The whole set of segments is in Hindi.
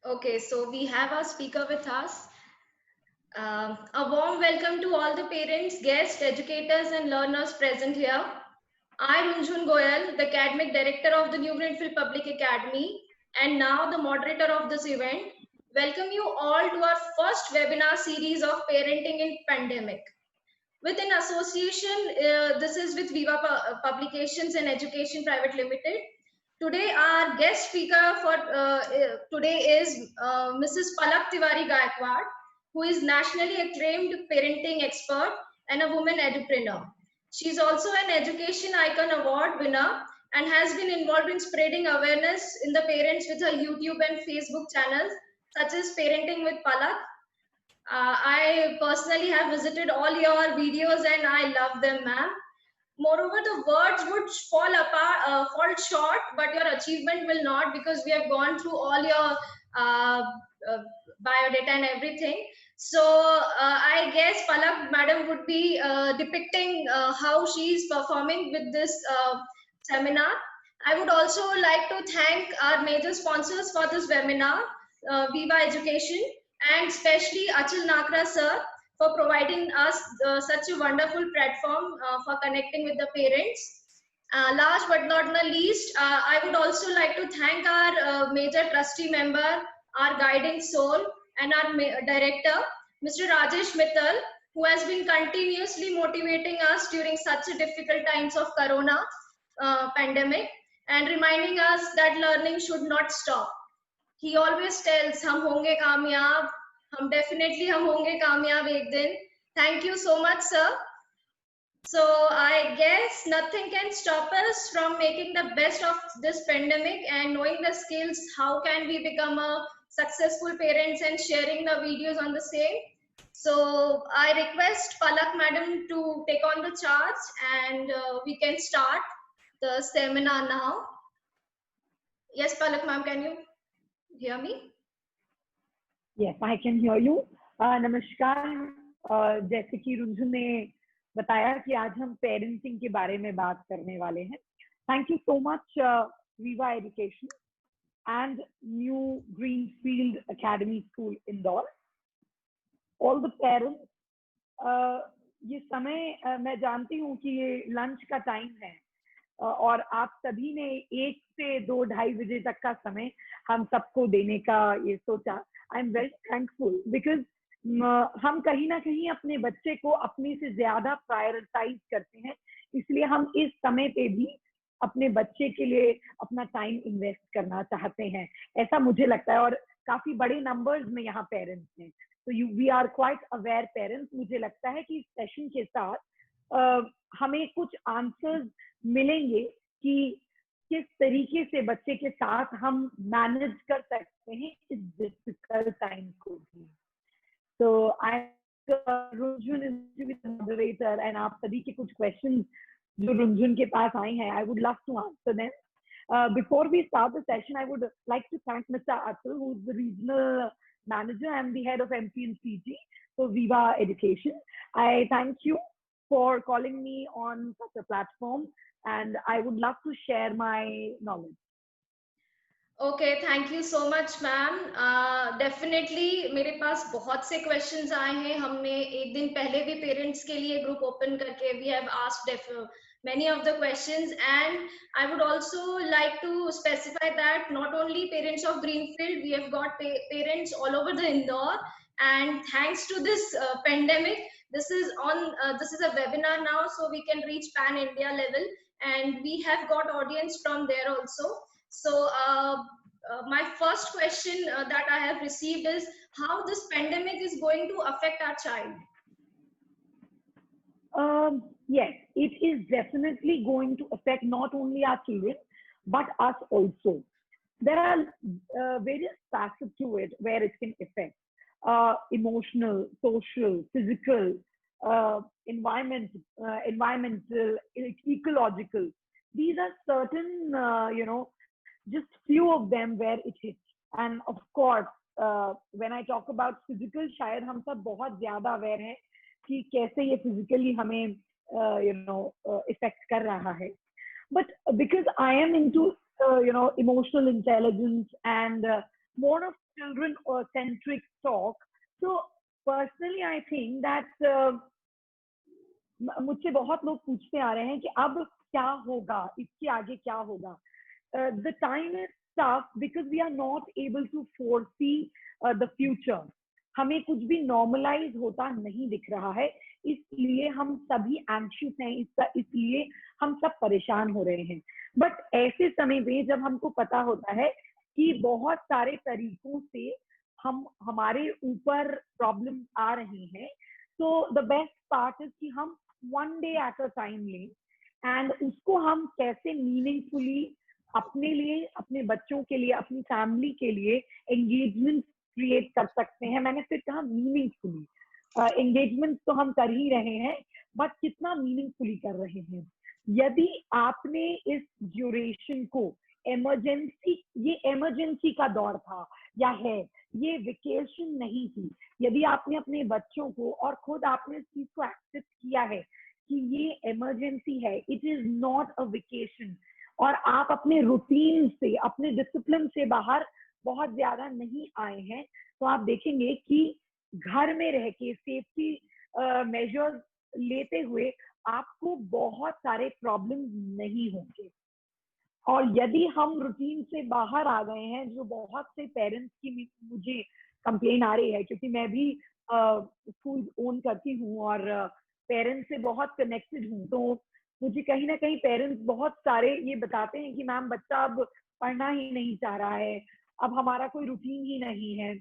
Okay, so we have our speaker with us. A warm welcome to all the parents, guests, educators, and learners present here. I, Runjhun Goyal, the Academic Director of the New Greenfield Public Academy, and now the moderator of this event, welcome you all to our first webinar series of Parenting in Pandemic. Within association, this is with Viva Publications and Education Private Limited. Today, our guest speaker for today is Mrs. Palak Tiwari Gaikwad, who is nationally acclaimed parenting expert and a woman entrepreneur. She is also an Education Icon Award winner and has been involved in spreading awareness in the parents with her YouTube and Facebook channels, such as Parenting with Palak. I personally have visited all your videos and I love them, ma'am. Moreover, the words would fall short, but your achievement will not, because we have gone through all your uh, biodata and everything. So I guess Palak madam would be depicting how she is performing with this seminar. I would also like to thank our major sponsors for this webinar, Viva Education, and especially Achal Nakra sir, for providing us such a wonderful platform for connecting with the parents. Last but not the least, I would also like to thank our major trustee member, our guiding soul, and our director, Mr. Rajesh Mittal, who has been continuously motivating us during such a difficult times of Corona pandemic and reminding us that learning should not stop. He always tells, "हम होंगे कामयाब, हम definitely हम होंगे कामयाब एक दिन." Thank you so much, sir. So I guess nothing can stop us from making the best of this pandemic and knowing the skills. How can we become a successful parents and sharing the videos on the same? So I request Palak madam to take on the charge and we can start the seminar now. Yes, Palak ma'am, can you hear me? Yes, I can hear you. नमस्कार. जैसे कि रुंझुन ने बताया कि आज हम पेरेंटिंग के बारे में बात करने वाले हैं. Thank you so much, Viva Education and New Greenfield Academy School Indore. All the parents, ये समय मैं जानती हूँ कि ये लंच का टाइम है और आप सभी ने 1 से 2-2:30 बजे तक का समय हम सबको देने का ये सोचा. I am very thankful because हम कहीं ना कहीं अपने बच्चे को अपने से ज्यादा प्रायोरिटाइज करते हैं, इसलिए हम इस समय पे भी अपने बच्चे के लिए अपना टाइम इन्वेस्ट करना चाहते हैं, ऐसा मुझे लगता है. और काफी बड़े नंबर्स में यहाँ पेरेंट्स हैं, तो we are quite aware parents. मुझे लगता है कि इस सेशन के साथ हमें कुछ आंसर्स मिलेंगे कि किस तरीके से बच्चे के साथ हम मैनेज कर सकते हैं इस डिफिकल्ट टाइम को भी. तो आई रुंझुन इज द मॉडरेटर एंड आप सभी के कुछ क्वेश्चंस जो रुंझुन के पास आए हैं, I would love to answer them. Before we start the session, I would like to thank Mr. Atul, who is the regional manager and the head of MP and CG for Viva Education. I thank you for calling me on such a platform, and I would love to share my knowledge. Okay, thank you so much ma'am. Definitely मेरे पास बहुत से क्वेश्चंस आए हैं. हमने एक दिन पहले भी पेरेंट्स के लिए ग्रुप ओपन करके we have asked many of the questions, and I would also like to specify that not only parents of Greenfield, we have got parents all over the Indore, and thanks to this pandemic, this is a webinar now, so we can reach pan India level, and we have got audience from there also. So my first question that I have received is how this pandemic is going to affect our child. Yes, it is definitely going to affect not only our children, but us also. There are various facets to it where it can affect emotional, social, physical, environmental, ecological. These are certain, just few of them where it hits. And of course, when I talk about physical, शायद हम सब बहुत ज़्यादा aware हैं कि कैसे ये physically हमें affect कर रहा है. But because I am into emotional intelligence and more of children centric talk. So personally I think that मुझसे बहुत लोग पूछते आ रहे हैं कि अब क्या होगा, इसके आगे क्या होगा. The time is tough because we are not able to foresee the future. हमें कुछ भी नॉर्मलाइज होता नहीं दिख रहा है, इसलिए हम सभी एंग्शियस हैं, इसलिए हम सब परेशान हो रहे हैं. बट ऐसे समय में जब हमको पता होता है कि बहुत सारे तरीकों से हमारे ऊपर प्रॉब्लम आ रही हैं, तो द बेस्ट पार्ट इज कि हम one day at a time लें एंड उसको हम कैसे मीनिंगफुली अपने लिए, अपने बच्चों के लिए, अपनी फैमिली के लिए एंगेजमेंट क्रिएट कर सकते हैं. मैंने फिर कहा मीनिंगफुली. एंगेजमेंट तो हम कर ही रहे हैं, बट कितना मीनिंगफुली कर रहे हैं. यदि आपने इस ड्यूरेशन को इमरजेंसी, ये इमरजेंसी का दौर था या है, ये वेकेशन नहीं थी. यदि आपने अपने बच्चों को और खुद आपने इस चीज को एक्सेप्ट किया है कि ये इमरजेंसी है, it is not a vacation, और आप अपने रूटीन से, अपने डिसिप्लिन से बाहर बहुत ज्यादा नहीं आए हैं, तो आप देखेंगे कि घर में रह के सेफ्टी मेजर्स लेते हुए आपको बहुत सारे प्रॉब्लम नहीं होंगे. और यदि हम रूटीन से बाहर आ गए हैं, जो बहुत से पेरेंट्स की मुझे कंप्लेन आ रही है, क्योंकि मैं भी स्कूल ओन करती हूँ और पेरेंट्स से बहुत कनेक्टेड हूँ, तो मुझे कहीं ना कहीं पेरेंट्स बहुत सारे ये बताते हैं कि मैम बच्चा अब पढ़ना ही नहीं चाह रहा है, अब हमारा कोई रूटीन ही नहीं है.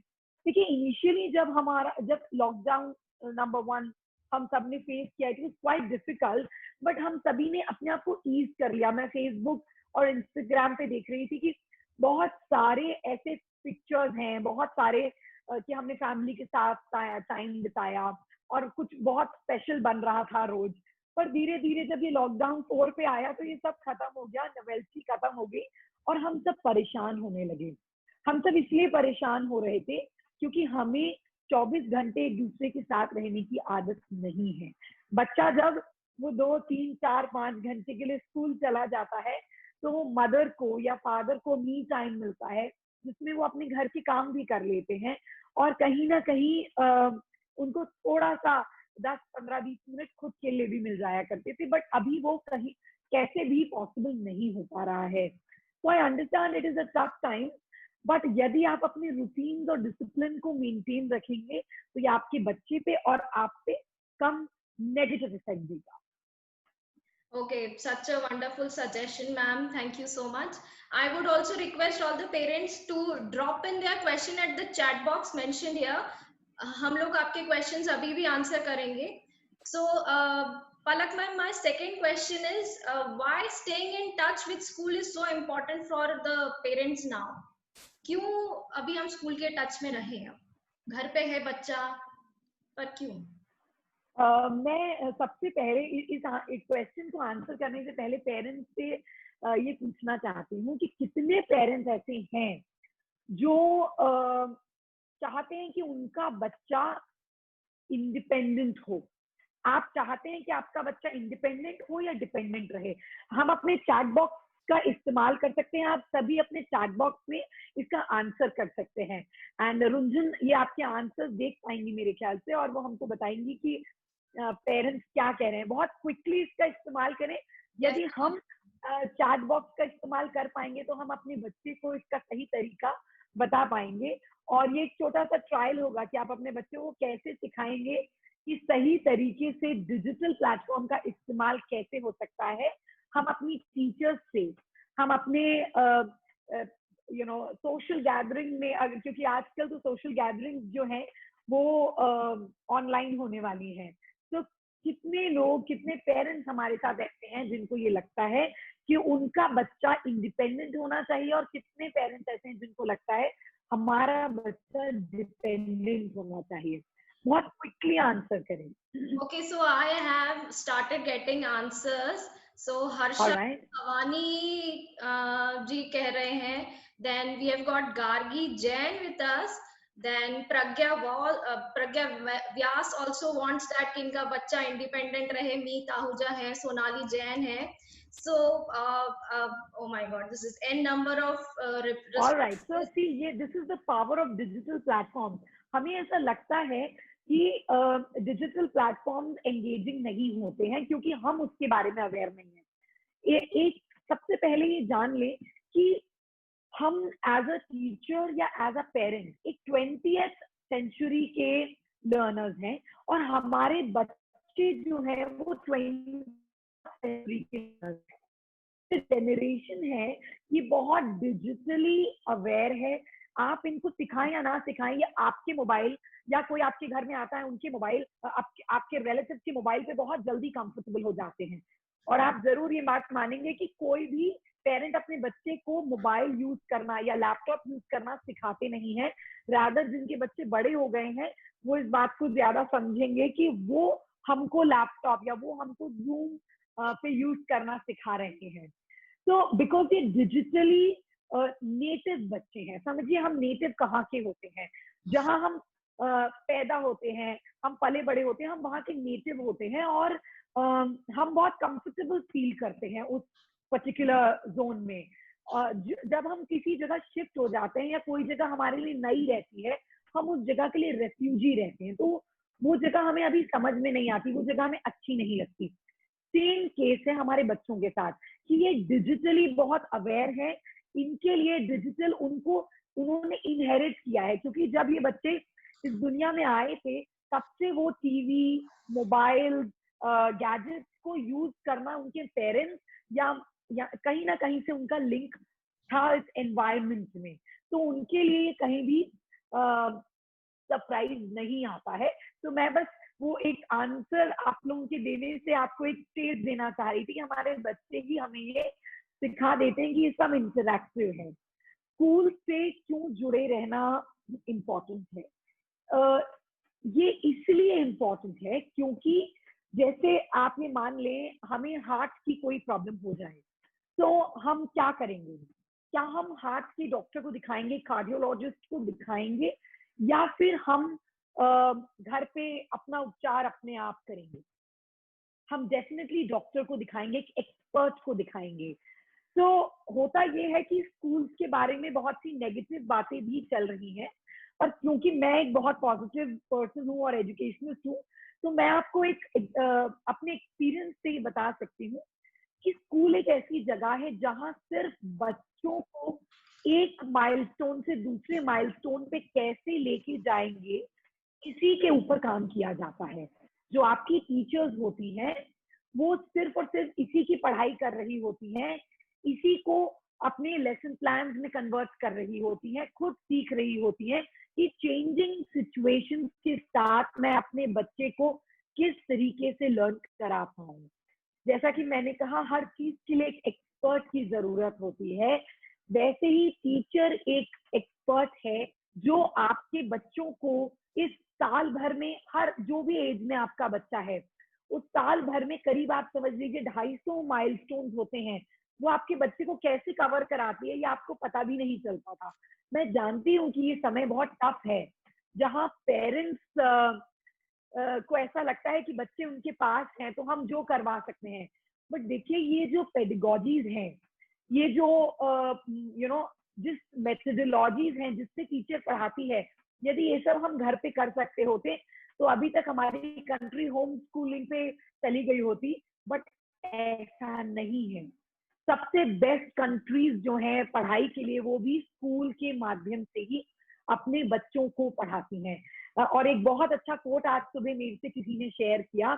देखिए इनिशियली जब लॉकडाउन नंबर 1 हम सब ने फेस किया, it was quite difficult, but हम सभी ने अपने आप को ईज कर लिया. मैं फेसबुक और इंस्टाग्राम पे देख रही थी कि बहुत सारे ऐसे पिक्चर्स हैं, बहुत सारे कि हमने फैमिली के साथ टाइम बिताया और कुछ बहुत स्पेशल बन रहा था रोज. पर धीरे धीरे जब ये लॉकडाउन 4 पे आया तो ये सब खत्म हो गया, नॉवेल्टी खत्म हो गई और हम सब परेशान होने लगे. हम सब इसलिए परेशान हो रहे थे क्योंकि हमें 24 घंटे एक दूसरे के साथ रहने की आदत नहीं है. बच्चा जब वो 2, 3, 4, 5 घंटे के लिए स्कूल चला जाता है, तो मदर को या फादर को मी टाइम मिलता है, जिसमें वो अपने घर के काम भी कर लेते हैं और कहीं ना कहीं उनको थोड़ा सा 10, 15, 20 मिनट खुद के लिए भी मिल जाया करते थे. बट अभी वो कहीं कैसे भी पॉसिबल नहीं हो पा रहा है. तो I understand it is a tough time, but यदि आप अपने रूटीन और डिसिप्लिन को मेंटेन रखेंगे तो ये आपके बच्चे पे और आप पे कम नेगेटिव इफेक्ट देगा. Okay, such a wonderful suggestion, ma'am. Thank you so much. I would also request all the parents to drop in their question at the chat box mentioned here. हम लोग आपके questions अभी भी answer करेंगे. So, Palak ma'am, my second question is why staying in touch with school is so important for the parents now? क्यों अभी हम स्कूल के टच में रहे हैं? घर पे है बच्चा, पर क्यों? मैं सबसे पहले इस क्वेश्चन को आंसर करने से पहले पेरेंट्स से ये पूछना चाहती हूँ कि कितने पेरेंट्स ऐसे हैं जो चाहते हैं कि उनका बच्चा इंडिपेंडेंट हो. आप चाहते हैं कि आपका बच्चा इंडिपेंडेंट हो या डिपेंडेंट रहे? हम अपने चैट बॉक्स का इस्तेमाल कर सकते हैं. आप सभी अपने चैट बॉक्स में इसका आंसर कर सकते हैं. एंड रुंझन ये आपके आंसर देख पाएंगी मेरे ख्याल से, और वो हमको बताएंगी कि पेरेंट्स क्या कह रहे हैं. बहुत क्विकली इसका इस्तेमाल करें. यदि हम चैट बॉक्स का इस्तेमाल कर पाएंगे तो हम अपने बच्चे को इसका सही तरीका बता पाएंगे. और ये एक छोटा सा ट्रायल होगा कि आप अपने बच्चों को कैसे सिखाएंगे कि सही तरीके से डिजिटल प्लेटफॉर्म का इस्तेमाल कैसे हो सकता है. हम अपनी टीचर्स से, हम अपने सोशल गैदरिंग में, क्योंकि आजकल तो सोशल गैदरिंग जो है वो ऑनलाइन होने वाली है, तो कितने लोग, कितने पेरेंट्स हमारे साथ ऐसे हैं जिनको ये लगता है कि उनका बच्चा इंडिपेंडेंट होना चाहिए, और कितने पेरेंट्स ऐसे हैं जिनको लगता है हमारा बच्चा डिपेंडेंट होना चाहिए. बहुत क्विकली आंसर करें. Okay, so I have started getting answers. So Harsha Avani ji कह रहे हैं. Then we have got Gargi Jain with us. Then Pragya Vyas also wants that कि इनका बच्चा independent रहे. Meet Ahuja है, Sonali Jain है. So oh my God, this is n number of All right. So responses. see, this is the power of digital platforms. हमें ऐसा लगता है कि डिजिटल प्लेटफॉर्म्स एंगेजिंग नहीं होते हैं क्योंकि हम उसके बारे में अवेयर नहीं है। एक सबसे पहले ये जान ले कि हम एज अ टीचर या एज अ पेरेंट एक 20th सेंचुरी के लर्नर्स हैं और हमारे बच्चे जो है वो 20th सेंचुरी के लर्नर्स हैं। जनरेशन है ये बहुत डिजिटली अवेयर है। आप इनको सिखाएं या ना सिखाएं, ये आपके मोबाइल या कोई आपके घर में आता है उनके मोबाइल, आपके रिलेटिव के मोबाइल पे बहुत जल्दी कंफर्टेबल हो जाते हैं। और आप जरूर ये बात मानेंगे कि कोई भी पेरेंट अपने बच्चे को मोबाइल यूज करना या लैपटॉप यूज करना सिखाते नहीं है। रादर जिनके बच्चे बड़े हो गए हैं वो इस बात को ज्यादा समझेंगे कि वो हमको लैपटॉप या वो हमको जूम पे यूज करना सिखा रहे हैं। तो बिकॉज ये डिजिटली नेटिव बच्चे हैं। समझिए हम नेटिव कहाँ के होते हैं, जहाँ हम पैदा होते हैं, हम पले बड़े होते हैं, हम वहाँ के नेटिव होते हैं और हम बहुत कंफर्टेबल फील करते हैं उस पर्टिकुलर जोन में। जब हम किसी जगह शिफ्ट हो जाते हैं या कोई जगह हमारे लिए नई रहती है, हम उस जगह के लिए रेफ्यूजी रहते हैं। तो वो जगह हमें अभी समझ में नहीं आती, वो जगह हमें अच्छी नहीं लगती। सेम केस है हमारे बच्चों के साथ कि ये डिजिटली बहुत अवेयर है। इनके लिए डिजिटल उन्होंने इनहेरिट किया है क्योंकि जब ये बच्चे इस दुनिया में आए थे तब से वो टीवी, मोबाइल, गैजेट्स को यूज करना उनके पेरेंट्स या कहीं ना कहीं से उनका लिंक था इस एनवायरमेंट में। तो उनके लिए कहीं भी सरप्राइज नहीं आता है। तो मैं बस वो एक आंसर आप लोगों के देने से आपको एक स्टेज देना चाह रही थी कि हमारे बच्चे ही हमें ये सिखा देते हैं कि ये सब इंटरैक्टिव है। स्कूल से क्यों जुड़े रहना इम्पोर्टेंट है? ये इसलिए इम्पोर्टेंट है क्योंकि जैसे आप ये मान लें हमें हार्ट की कोई प्रॉब्लम हो जाए तो हम क्या करेंगे? क्या हम हार्ट के डॉक्टर को दिखाएंगे, कार्डियोलॉजिस्ट को दिखाएंगे, या फिर हम घर पे अपना उपचार अपने आप करेंगे? हम डेफिनेटली डॉक्टर को दिखाएंगे, एक एक्सपर्ट को दिखाएंगे। तो होता ये है कि स्कूल्स के बारे में बहुत सी नेगेटिव बातें भी चल रही हैं, और क्योंकि मैं एक बहुत पॉजिटिव पर्सन हूँ और एजुकेशनिस्ट हूँ, तो मैं आपको अपने एक्सपीरियंस से ये बता सकती हूँ कि स्कूल एक ऐसी जगह है जहाँ सिर्फ बच्चों को एक माइलस्टोन से दूसरे माइलस्टोन पे कैसे लेके जाएंगे इसी के ऊपर काम किया जाता है। जो आपकी टीचर्स होती हैं वो सिर्फ और सिर्फ इसी की पढ़ाई कर रही होती हैं, इसी को अपने लेसन प्लान में कन्वर्ट कर रही होती हैं, खुद सीख रही होती हैं कि चेंजिंग सिचुएशंस के साथ मैं अपने बच्चे को किस तरीके से लर्न करा पाऊं। जैसा कि मैंने कहा हर चीज के लिए एक एक्सपर्ट की जरूरत होती है, वैसे ही टीचर एक एक्सपर्ट है जो आपके बच्चों को इस साल भर में, हर जो भी एज में आपका बच्चा है उस साल भर में करीब आप समझ लीजिए 250 माइलस्टोन्स होते हैं, वो आपके बच्चे को कैसे कवर कराती है ये आपको पता भी नहीं चलता था। मैं जानती हूँ कि ये समय बहुत टफ है जहाँ पेरेंट्स को ऐसा लगता है कि बच्चे उनके पास हैं तो हम जो करवा सकते हैं। बट देखिए ये जो पेडागोजीज हैं, ये जो जिस मेथोडोलॉजीज हैं जिससे टीचर पढ़ाती है, यदि ये सब हम घर पे कर सकते होते तो अभी तक हमारी कंट्री होम स्कूलिंग पे चली गई होती। बट ऐसा नहीं है। सबसे बेस्ट कंट्रीज जो हैं पढ़ाई के लिए वो भी स्कूल के माध्यम से ही अपने बच्चों को पढ़ाती हैं। और एक बहुत अच्छा कोट आज सुबह मेरे से किसी ने शेयर किया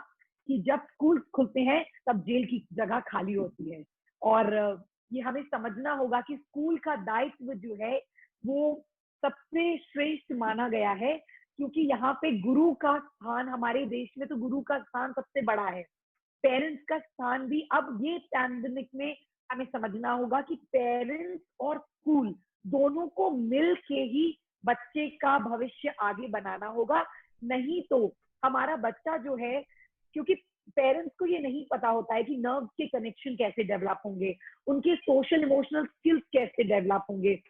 कि जब स्कूल खुलते हैं तब जेल की जगह खाली होती है। और ये हमें समझना होगा कि स्कूल का दायित्व जो है वो सबसे श्रेष्ठ माना गया है, क्योंकि यहाँ पे गुरु का स्थान, हमारे देश में तो गुरु का स्थान सबसे बड़ा है, पेरेंट्स का स्थान भी। अब ये पैंडेमिक में हमें समझना होगा कि पेरेंट्स और स्कूल दोनों को मिल के ही बच्चे का भविष्य आगे बनाना होगा। नहीं तो हमारा बच्चा जो है, क्योंकि पेरेंट्स को ये नहीं पता होता है कि नर्व के कनेक्शन कैसे डेवलप होंगे, उनके सोशल इमोशनल स्किल्स कैसे डेवलप होंगे।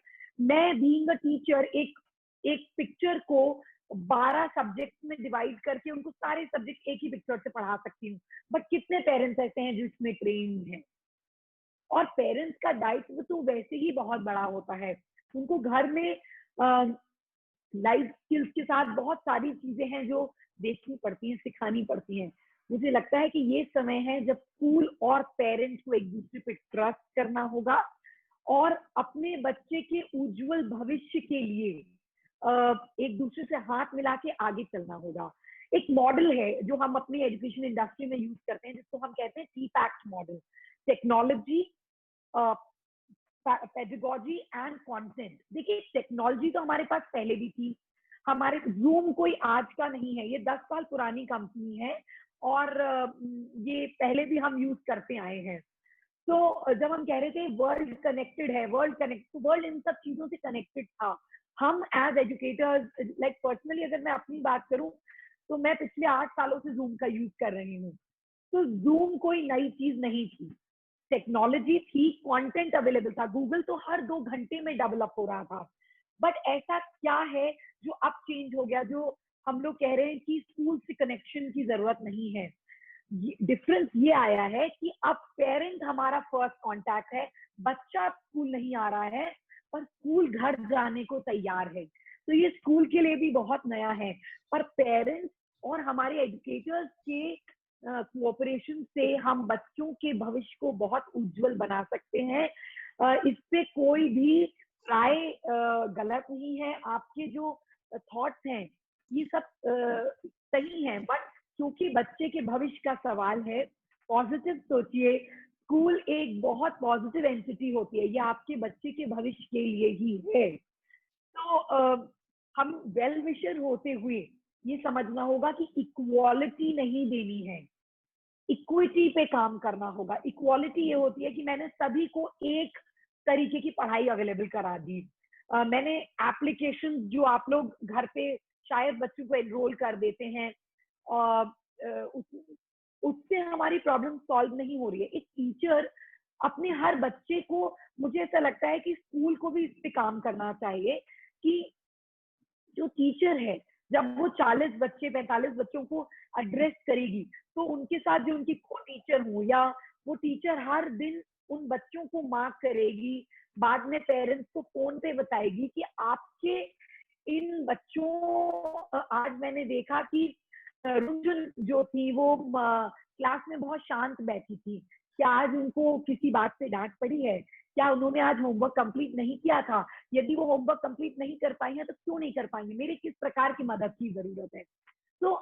मैं बीइंग अ टीचर एक एक पिक्चर को 12 सब्जेक्ट में डिवाइड करके उनको सारे सब्जेक्ट एक ही पिक्चर से पढ़ा सकती हूँ, बट कितने पेरेंट्स ऐसे हैं जिसमें ट्रेन है। और पेरेंट्स का दायित्व तो वैसे ही बहुत बड़ा होता है, उनको घर में लाइफ स्किल्स के साथ बहुत सारी चीजें हैं जो देखनी पड़ती हैं, सिखानी पड़ती हैं। मुझे लगता है कि ये समय है जब स्कूल और पेरेंट्स को एक दूसरे पे ट्रस्ट करना होगा और अपने बच्चे के उज्जवल भविष्य के लिए एक दूसरे से हाथ मिला के आगे चलना होगा। एक मॉडल है जो हम अपनी एजुकेशन इंडस्ट्री में यूज करते हैं, जिसको हम कहते हैं TPACT model, technology, pedagogy and content. देखिए, टेक्नोलॉजी तो हमारे पास पहले भी थी, हमारे जूम कोई आज का नहीं है, ये 10 साल पुरानी कंपनी है और ये पहले भी हम यूज करते आए हैं। तो जब हम कह रहे थे वर्ल्ड कनेक्टेड है, वर्ल्ड इन सब चीजों से कनेक्टेड था। हम एज एजुकेटर्स, लाइक पर्सनली अगर मैं अपनी बात करूं तो मैं पिछले 8 सालों से जूम का यूज कर रही हूँ। तो जूम कोई नई चीज नहीं थी, टेक्नोलॉजी थी, कंटेंट अवेलेबल था, गूगल तो हर 2 घंटे में डेवलप हो रहा था। बट ऐसा क्या है जो अब चेंज हो गया, जो हम लोग कह रहे हैं कि स्कूल से कनेक्शन की जरूरत नहीं है। डिफरेंस ये आया है कि अब पेरेंट हमारा फर्स्ट कांटेक्ट है, बच्चा स्कूल नहीं आ रहा है पर स्कूल घर जाने को तैयार है। तो ये स्कूल के लिए भी बहुत नया है, पर पेरेंट्स और हमारे एजुकेटर्स के कोऑपरेशन से हम बच्चों के भविष्य को बहुत उज्जवल बना सकते हैं। इस पे कोई भी राय गलत नहीं है, आपके जो थॉट्स हैं ये सब सही हैं, बट क्योंकि बच्चे के भविष्य का सवाल है, पॉजिटिव सोचिए। स्कूल एक बहुत पॉजिटिव एंटिटी होती है, ये आपके बच्चे के भविष्य के लिए ही है। तो हम वेल विशर होते हुए ये समझना होगा कि इक्वालिटी नहीं देनी है, इक्विटी पे काम करना होगा। इक्वालिटी ये होती है कि मैंने सभी को एक तरीके की पढ़ाई अवेलेबल करा दी। मैंने एप्लीकेशन जो आप लोग घर पे शायद बच्चों को एनरोल कर देते हैं, उससे हमारी प्रॉब्लम सॉल्व नहीं हो रही है। एक टीचर अपने हर बच्चे को, मुझे ऐसा लगता है कि स्कूल को भी इस पे काम करना चाहिए कि जो टीचर है जब वो 40 बच्चे 45 बच्चों को एड्रेस करेगी तो उनके साथ जो उनकी को टीचर हो, या वो टीचर हर दिन उन बच्चों को मार्क करेगी, बाद में पेरेंट्स को फोन पे बताएगी कि आपके इन बच्चों, आज मैंने देखा कि रुंझुन जो थी वो क्लास में बहुत शांत बैठी थी, क्या आज उनको किसी बात से डांट पड़ी है? क्या उन्होंने आज होमवर्क कंप्लीट नहीं किया था? यदि वो होमवर्क कंप्लीट नहीं कर पाई है तो क्यों नहीं कर पाएंगे, मेरे किस प्रकार की मदद की जरूरत है? तो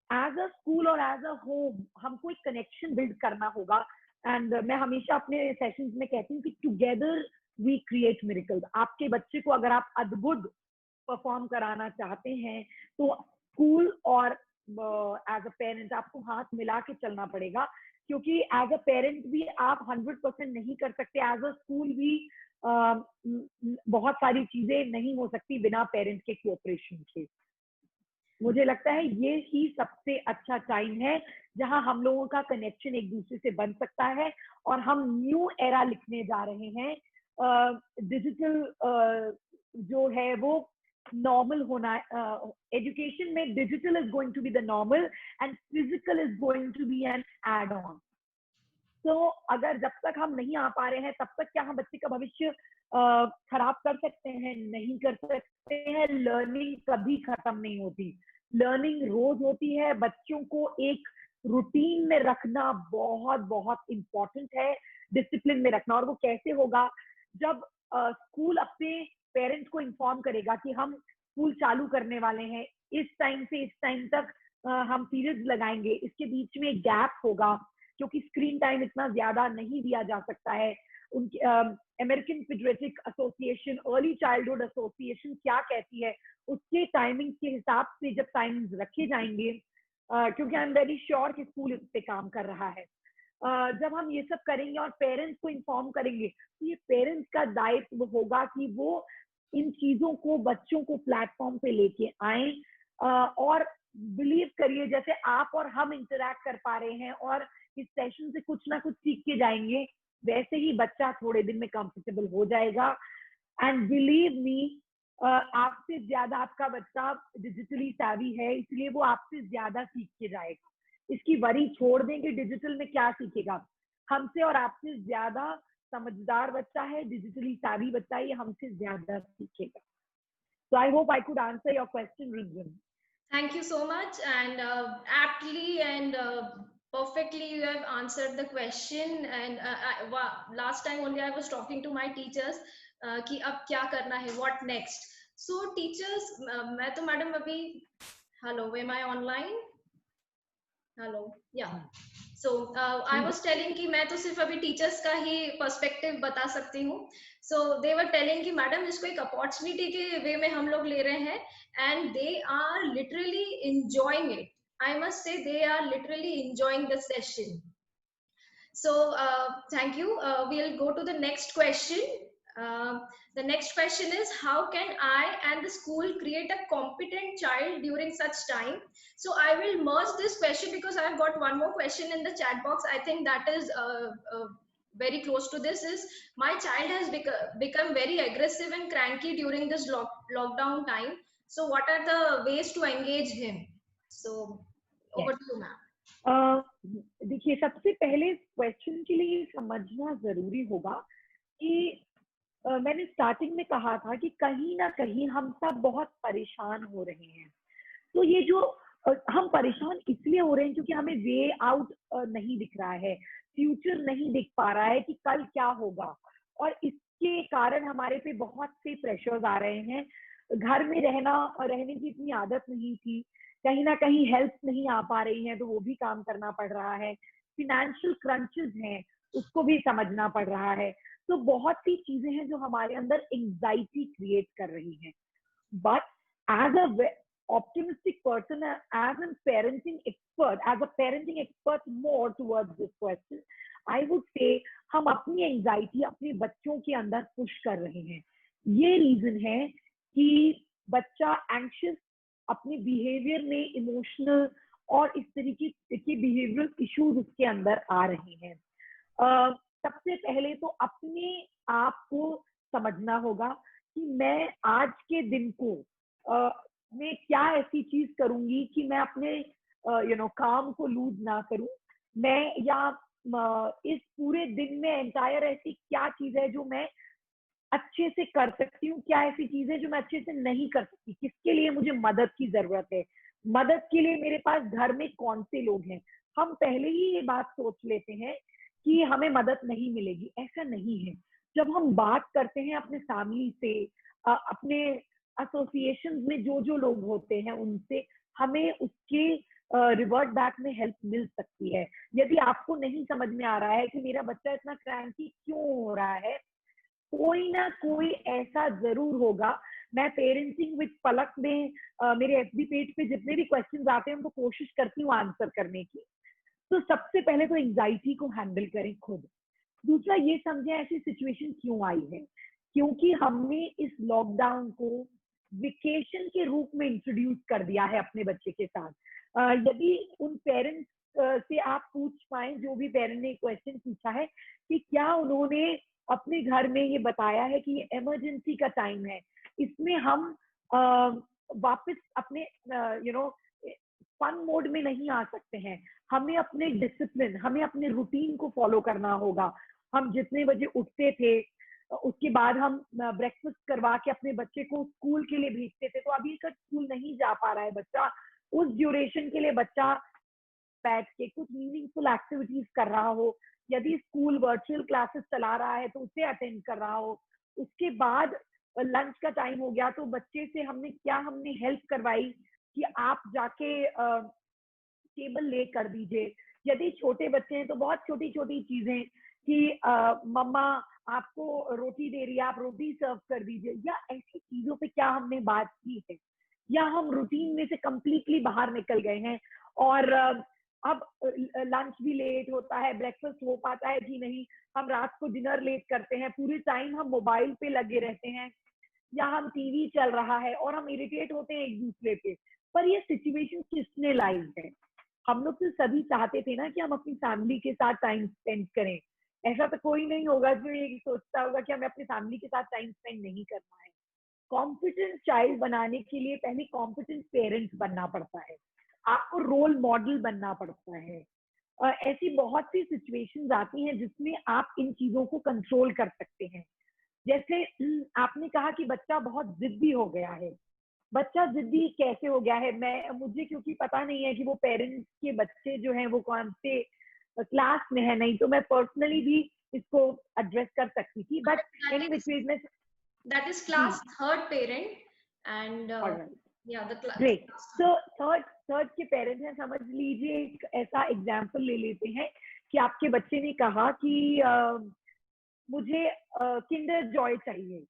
एज अ स्कूल और एज अ होम हमको एक कनेक्शन बिल्ड करना होगा। एंड मैं हमेशा अपने सेशंस में कहती हूँ कि टुगेदर वी क्रिएट मिरेकल्स। आपके बच्चे को अगर आप अद्भुत परफॉर्म कराना चाहते हैं तो स्कूल और एज अ पेरेंट आपको हाथ मिला के चलना पड़ेगा, क्योंकि एज अ पेरेंट भी आप 100% नहीं कर सकते, एज अ स्कूल भी बहुत सारी चीजें नहीं हो सकती बिना पेरेंट्स के कोऑपरेशन के। मुझे लगता है ये ही सबसे अच्छा टाइम है जहां हम लोगों का कनेक्शन एक दूसरे से बन सकता है और हम न्यू एरा लिखने जा रहे हैं। डिजिटल जो है वो नॉर्मल होना, एजुकेशन में digital is going to be the normal and physical is going to be an add on. तो अगर जब तक हम नहीं आ पा रहे हैं तब तक क्या हम बच्चे का भविष्य खराब कर सकते हैं? नहीं कर सकते हैं। लर्निंग कभी खत्म नहीं होती, लर्निंग रोज होती है। बच्चों को एक रूटीन में रखना बहुत बहुत इंपॉर्टेंट है, डिसिप्लिन में रखना। और वो कैसे होगा? जब स्कूल अपने पेरेंट्स को इन्फॉर्म करेगा कि हम स्कूल चालू करने वाले हैं, इस टाइम से इस टाइम तक हम पीरियड्स लगाएंगे, इसके बीच में गैप होगा क्योंकि स्क्रीन टाइम इतना ज्यादा नहीं दिया जा सकता है। उनकी American paediatric association, early childhood association क्या कहती है, उसके टाइमिंग के हिसाब से जब टाइमिंग रखे जाएंगे, क्योंकि आई एम वेरी श्योर कि स्कूल इस पे काम कर रहा है। जब हम ये सब करेंगे और पेरेंट्स को इन्फॉर्म करेंगे तो ये पेरेंट्स का दायित्व होगा कि वो इन चीजों को, बच्चों को प्लेटफॉर्म पे लेके आए। और बिलीव करिए, जैसे आप और हम इंटरैक्ट कर पा रहे हैं और इस सेशन से कुछ ना कुछ सीख के जाएंगे, वैसे ही बच्चा थोड़े दिन में कंफर्टेबल हो जाएगा। एंड बिलीव मी, आपसे ज्यादा आपका बच्चा डिजिटली savvy है, इसलिए वो आपसे ज्यादा सीख के जाएगा। इसकी वरी छोड़ दें कि डिजिटल में क्या सीखेगा। हमसे और आपसे ज्यादा समझदार बच्चा है, डिजिटली savvy बच्चा है, ये हमसे ज्यादा सीखेगा। So I hope I could answer your question, Runjun. Thank you so much, and aptly and perfectly you have answered the question. And last time only I was talking to my teachers कि अब क्या करना है, what next. So teachers, मैं तो मैडम अभी, hello, am I online? Hello, yeah. So I was telling कि मैं तो सिर्फ अभी टीचर्स का ही पर्सपेक्टिव बता सकती हूँ. So they were telling कि मैडम इसको एक अपॉर्चुनिटी के वे में हम लोग ले रहे हैं, and they are literally enjoying it. I must say they are literally enjoying the session. So thank you. We'll go to the next question. The next question is, how can I and the school create a competent child during such time? So I will merge this question because I've got one more question in the chat box. I think that is very close to this. Is my child has become very aggressive and cranky during this lockdown time. So what are the ways to engage him? So over to you, ma'am. देखिए, सबसे पहले क्वेश्चन के लिए समझना जरूरी होगा कि मैंने स्टार्टिंग में कहा था कि कहीं ना कहीं हम सब बहुत परेशान हो रहे हैं। तो ये जो हम परेशान इसलिए हो रहे हैं क्योंकि हमें वे आउट नहीं दिख रहा है, फ्यूचर नहीं दिख पा रहा है कि कल क्या होगा, और इसके कारण हमारे पे बहुत से प्रेशर्स आ रहे हैं। घर में रहने की इतनी आदत नहीं थी, कहीं ना कहीं हेल्प नहीं आ पा रही है तो वो भी काम करना पड़ रहा है, फिनेंशियल क्रंचेस हैं उसको भी समझना पड़ रहा है। तो बहुत सी चीजें हैं जो हमारे अंदर एंजाइटी क्रिएट कर रही हैं। But as a optimistic person, as a parenting expert more towards this question, I would say हम अपनी एंजाइटी अपने बच्चों के अंदर पुश कर रहे हैं। ये रीजन है कि बच्चा एंक्शियस, अपने बिहेवियर में इमोशनल और इस तरीके के बिहेवियरल इश्यूज उसके अंदर आ रहे हैं। सबसे पहले तो अपने आप को समझना होगा कि मैं आज के दिन को मैं क्या ऐसी चीज करूंगी कि मैं अपने काम को लूज ना करूं, मैं या इस पूरे दिन में एंटायर ऐसी क्या चीज है जो मैं अच्छे से कर सकती हूँ, क्या ऐसी चीज है जो मैं अच्छे से नहीं कर सकती, किसके लिए मुझे मदद की जरूरत है, मदद के लिए मेरे पास घर में कौन से लोग हैं। हम पहले ही ये बात सोच लेते हैं कि हमें मदद नहीं मिलेगी, ऐसा नहीं है। जब हम बात करते हैं अपने फैमिली से, अपने एसोसिएशन में जो लोग होते हैं उनसे, हमें उसके रिवर्ट बैक में हेल्प मिल सकती है। यदि आपको नहीं समझ में आ रहा है कि मेरा बच्चा इतना क्रैंकी क्यों हो रहा है, कोई ना कोई ऐसा जरूर होगा। मैं पेरेंटिंग विद पलक में मेरे एफबी पेज पे जितने भी क्वेश्चंस आते हैं उनको कोशिश करती हूँ आंसर करने की। तो सबसे पहले तो एंजाइटी को हैंडल करें खुद। दूसरा ये समझें ऐसी सिचुएशन क्यों आई है, क्योंकि हमने इस लॉकडाउन को वेकेशन के रूप में इंट्रोड्यूस कर दिया है अपने बच्चे के साथ। यदि उन पेरेंट्स से आप पूछ पाए, जो भी पेरेंट ने क्वेश्चन पूछा है कि क्या उन्होंने अपने घर में ये बताया है कि ये इमरजेंसी का टाइम है, इसमें हम वापस अपने फन मोड में नहीं आ सकते हैं, हमें अपने डिसिप्लिन, हमें अपने रूटीन को फॉलो करना होगा। हम जितने बजे उठते थे उसके बाद हम ब्रेकफास्ट करवा के अपने बच्चे को स्कूल के लिए भेजते थे, तो अभी तक स्कूल नहीं जा पा रहा है बच्चा, उस ड्यूरेशन के लिए बच्चा बैठ के कुछ मीनिंगफुल एक्टिविटीज कर रहा हो, यदि स्कूल वर्चुअल क्लासेस चला रहा है तो उसे अटेंड कर रहा हो। उसके बाद लंच का टाइम हो गया तो बच्चे से हमने हेल्प करवाई कि आप जाके टेबल ले कर दीजिए। यदि छोटे बच्चे हैं तो बहुत छोटी छोटी चीजें कि मम्मा आपको रोटी दे रही है, आप रोटी सर्व कर दीजिए, या ऐसी चीजों पे क्या हमने बात की है, या हम रूटीन में से कंप्लीटली बाहर निकल गए हैं और अब लंच भी लेट होता है, ब्रेकफास्ट हो पाता है कि नहीं, हम रात को डिनर लेट करते हैं, पूरे टाइम हम मोबाइल पे लगे रहते हैं या हम टीवी चल रहा है और हम इरिटेट होते हैं एक दूसरे पे। पर ये सिचुएशन किसने लाई है? हम लोग तो सभी चाहते थे ना कि हम अपनी फैमिली के साथ टाइम स्पेंड करें। ऐसा तो कोई नहीं होगा जो ये सोचता होगा कि हमें अपनी फैमिली के साथ टाइम स्पेंड नहीं करना है। कॉम्पिटेंट चाइल्ड बनाने के लिए पहले कॉम्पिटेंट पेरेंट्स बनना पड़ता है, आपको रोल मॉडल बनना पड़ता है। ऐसी बहुत सी सिचुएशंस आती हैं जिसमें आप इन चीजों को कंट्रोल कर सकते हैं। जैसे आपने कहा कि बच्चा बहुत जिद्दी हो गया है। बच्चा जिद्दी कैसे हो गया है, मुझे क्योंकि पता नहीं है कि वो पेरेंट्स के बच्चे जो हैं वो कौन से क्लास में है, नहीं तो मैं पर्सनली भी इसको एड्रेस कर सकती थी, बट एनी विच वेज में that is class third parent and yeah the great. तो थर्ड के पेरेंट्स हैं, समझ लीजिए एक ऐसा एग्जांपल ले लेते हैं कि आपके बच्चे ने कहा कि मुझे किंडर जॉय चाहिए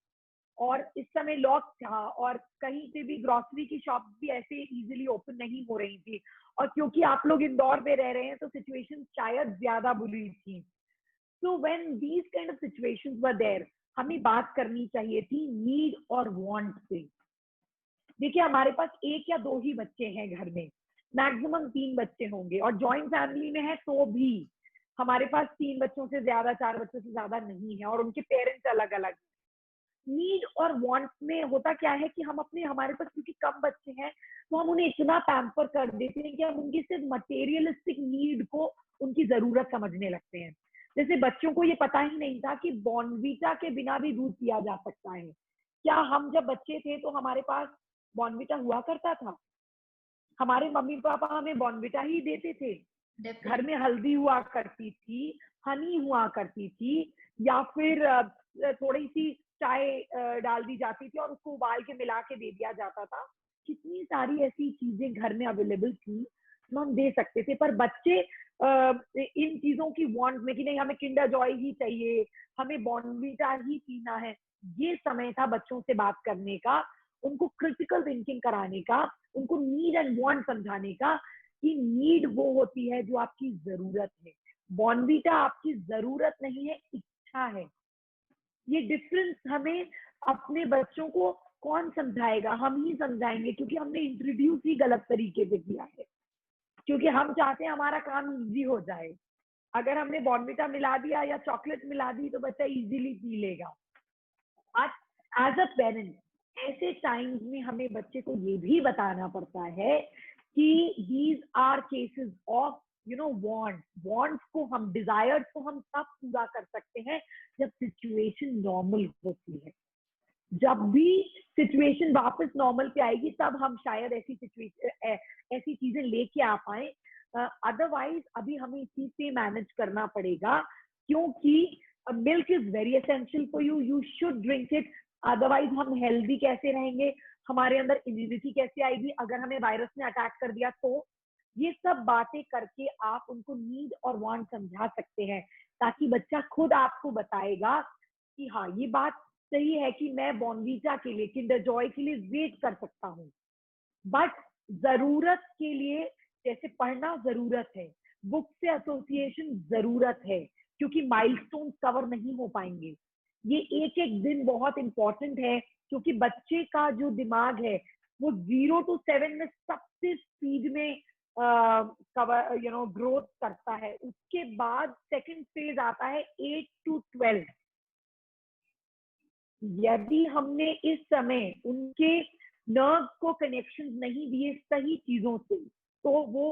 और इस समय लॉक था और कहीं से भी ग्रोसरी की शॉप भी ऐसे इजीली ओपन नहीं हो रही थी, और क्योंकि आप लोग इंदौर में रह रहे हैं तो सिचुएशन शायद ज्यादा बुरी थी। So when these kind of situations were there, हमें बात करनी चाहिए थी नीड और वांट से। देखिए हमारे पास एक या दो ही बच्चे हैं घर में, मैक्सिमम 3 बच्चे होंगे, और जॉइंट फैमिली में है तो भी हमारे पास 3 बच्चों से ज्यादा, 4 बच्चों से ज्यादा नहीं है, और उनके पेरेंट्स अलग अलग। नीड और वांट में होता क्या है कि हम अपने, हमारे पास क्योंकि कम बच्चे हैं तो हम उन्हें इतना पैम्पर कर देते हैं कि हम उनकी सिर्फ मटेरियलिस्टिक नीड को उनकी जरूरत समझने लगते हैं। जैसे बच्चों को ये पता ही नहीं था कि बॉर्नवीटा के बिना भी दूध पिया जा सकता है। क्या हम जब बच्चे थे तो हमारे पास बॉर्नवीटा हुआ करता था? हमारे मम्मी पापा हमें बॉर्नवीटा ही देते थे। घर में हल्दी हुआ करती थी, हनी हुआ करती थी, या फिर थोड़ी सी चाय डाल दी जाती थी और उसको उबाल के मिला के दे दिया जाता था। कितनी सारी ऐसी चीजें घर में अवेलेबल थी जो हम दे सकते थे, पर बच्चे इन चीजों की वांट में कि नहीं हमें किंडर जॉय ही चाहिए, हमें बॉर्नवीटा ही पीना है। ये समय था बच्चों से बात करने का, उनको क्रिटिकल थिंकिंग कराने का, उनको नीड एंड वांट समझाने का कि नीड वो होती है जो आपकी जरूरत है, बॉर्नवीटा आपकी जरूरत नहीं है, इच्छा है। ये डिफरेंस हमें अपने बच्चों को कौन समझाएगा? हम ही समझाएंगे, क्योंकि हमने इंट्रोड्यूस ही गलत तरीके से किया है, क्योंकि हम चाहते हैं हमारा काम इजी हो जाए। अगर हमने बॉर्नवीटा मिला दिया या चॉकलेट मिला दी तो बच्चा इजीली पी लेगा। आज एज अ पेरेंट ऐसे टाइम्स में हमें बच्चे को ये भी बताना पड़ता है कि these are cases of wants को हम, डिजायर्स को हम तब पूरा कर सकते हैं जब सिचुएशन नॉर्मल होती है। जब भी सिचुएशन वापस नॉर्मल पे आएगी तब हम शायद ऐसी चीजें लेके आ पाए, अदरवाइज अभी हमें इस चीज से मैनेज करना पड़ेगा, क्योंकि milk is very essential for you, you should drink it, otherwise हम हेल्दी कैसे रहेंगे, हमारे अंदर इम्यूनिटी कैसे आएगी अगर हमें वायरस ने अटैक कर दिया तो। ये सब बातें करके आप उनको नीड और वांट समझा सकते हैं, ताकि बच्चा खुद आपको बताएगा कि हाँ ये बात सही है कि मैं बॉर्नवीटा के लिए, किंडर जॉय के लिए वेट कर सकता हूँ, बट जरूरत के लिए, जैसे पढ़ना जरूरत है, बुक से एसोसिएशन जरूरत है, क्योंकि माइलस्टोन कवर नहीं हो पाएंगे। ये एक एक दिन बहुत इंपॉर्टेंट है, क्योंकि बच्चे का जो दिमाग है वो 0 to 7 में सबसे स्पीड में कवर ग्रोथ करता है। उसके बाद सेकंड फेज आता है 8 to 12। यदि हमने इस समय उनके नर्व को कनेक्शन नहीं दिए सही चीजों से, तो वो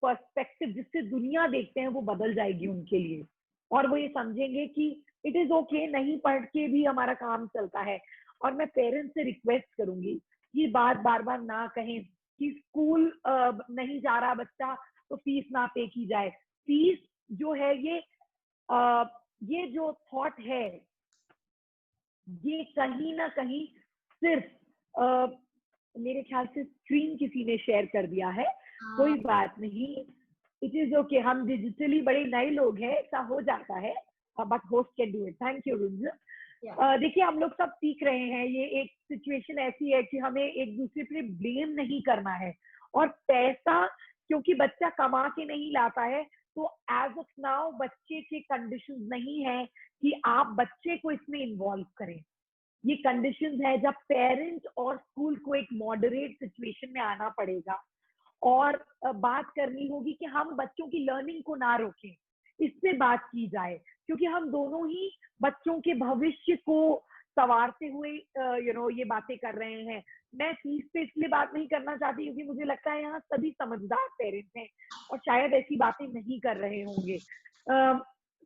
पर्सपेक्टिव जिससे दुनिया देखते हैं वो बदल जाएगी उनके लिए, और वो ये समझेंगे कि इट इज ओके, नहीं पढ़ के भी हमारा काम चलता है। और मैं पेरेंट्स से रिक्वेस्ट करूंगी ये बात बार बार ना कहें कि स्कूल नहीं जा रहा बच्चा तो फीस ना पे की जाए। फीस जो है ये जो थॉट है ये कहीं ना कहीं सिर्फ मेरे ख्याल से स्क्रीन किसी ने शेयर कर दिया है, कोई बात नहीं, इट इज ओके, हम डिजिटली बड़े नए लोग हैं, ऐसा हो जाता है, but host can do it. Thank you Runjan. देखिए हम लोग सब सीख रहे हैं, ये एक सिचुएशन ऐसी है कि हमें एक दूसरे पे ब्लेम नहीं करना है, और पैसा क्योंकि बच्चा कमा के नहीं लाता है तो एज ऑफ नाउ बच्चे के कंडीशंस नहीं है कि आप बच्चे को इसमें इन्वॉल्व करें। ये कंडीशंस है जब पेरेंट और स्कूल को एक मॉडरेट सिचुएशन में आना पड़ेगा, और बात करनी होगी कि हम बच्चों की लर्निंग को ना रोकें, इस पे बात की जाए, क्योंकि हम दोनों ही बच्चों के भविष्य को संवारते हुए ये बातें कर रहे हैं। मैं फीस पे इसलिए बात नहीं करना चाहती क्योंकि मुझे लगता है यहाँ सभी समझदार पेरेंट्स हैं और शायद ऐसी बातें नहीं कर रहे होंगे।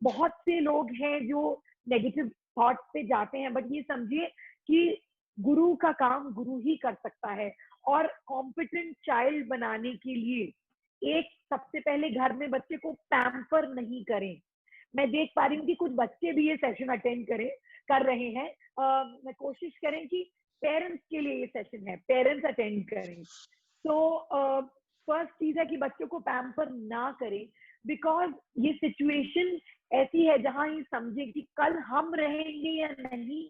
बहुत से लोग हैं जो नेगेटिव थॉट्स पे जाते हैं, बट ये समझिए कि गुरु का काम गुरु ही कर सकता है। और कॉम्पिटेंट चाइल्ड बनाने के लिए एक सबसे पहले घर में बच्चे को पैम्पर नहीं करें। मैं देख पा रही हूँ कि कुछ बच्चे भी ये सेशन अटेंड कर रहे हैं। मैं कोशिश करें कि पेरेंट्स के लिए ये सेशन है, पेरेंट्स अटेंड करें। तो फर्स्ट चीज है कि बच्चों को पैम्पर ना करें, बिकॉज ये सिचुएशन ऐसी है जहां ये समझे कि कल हम रहेंगे या नहीं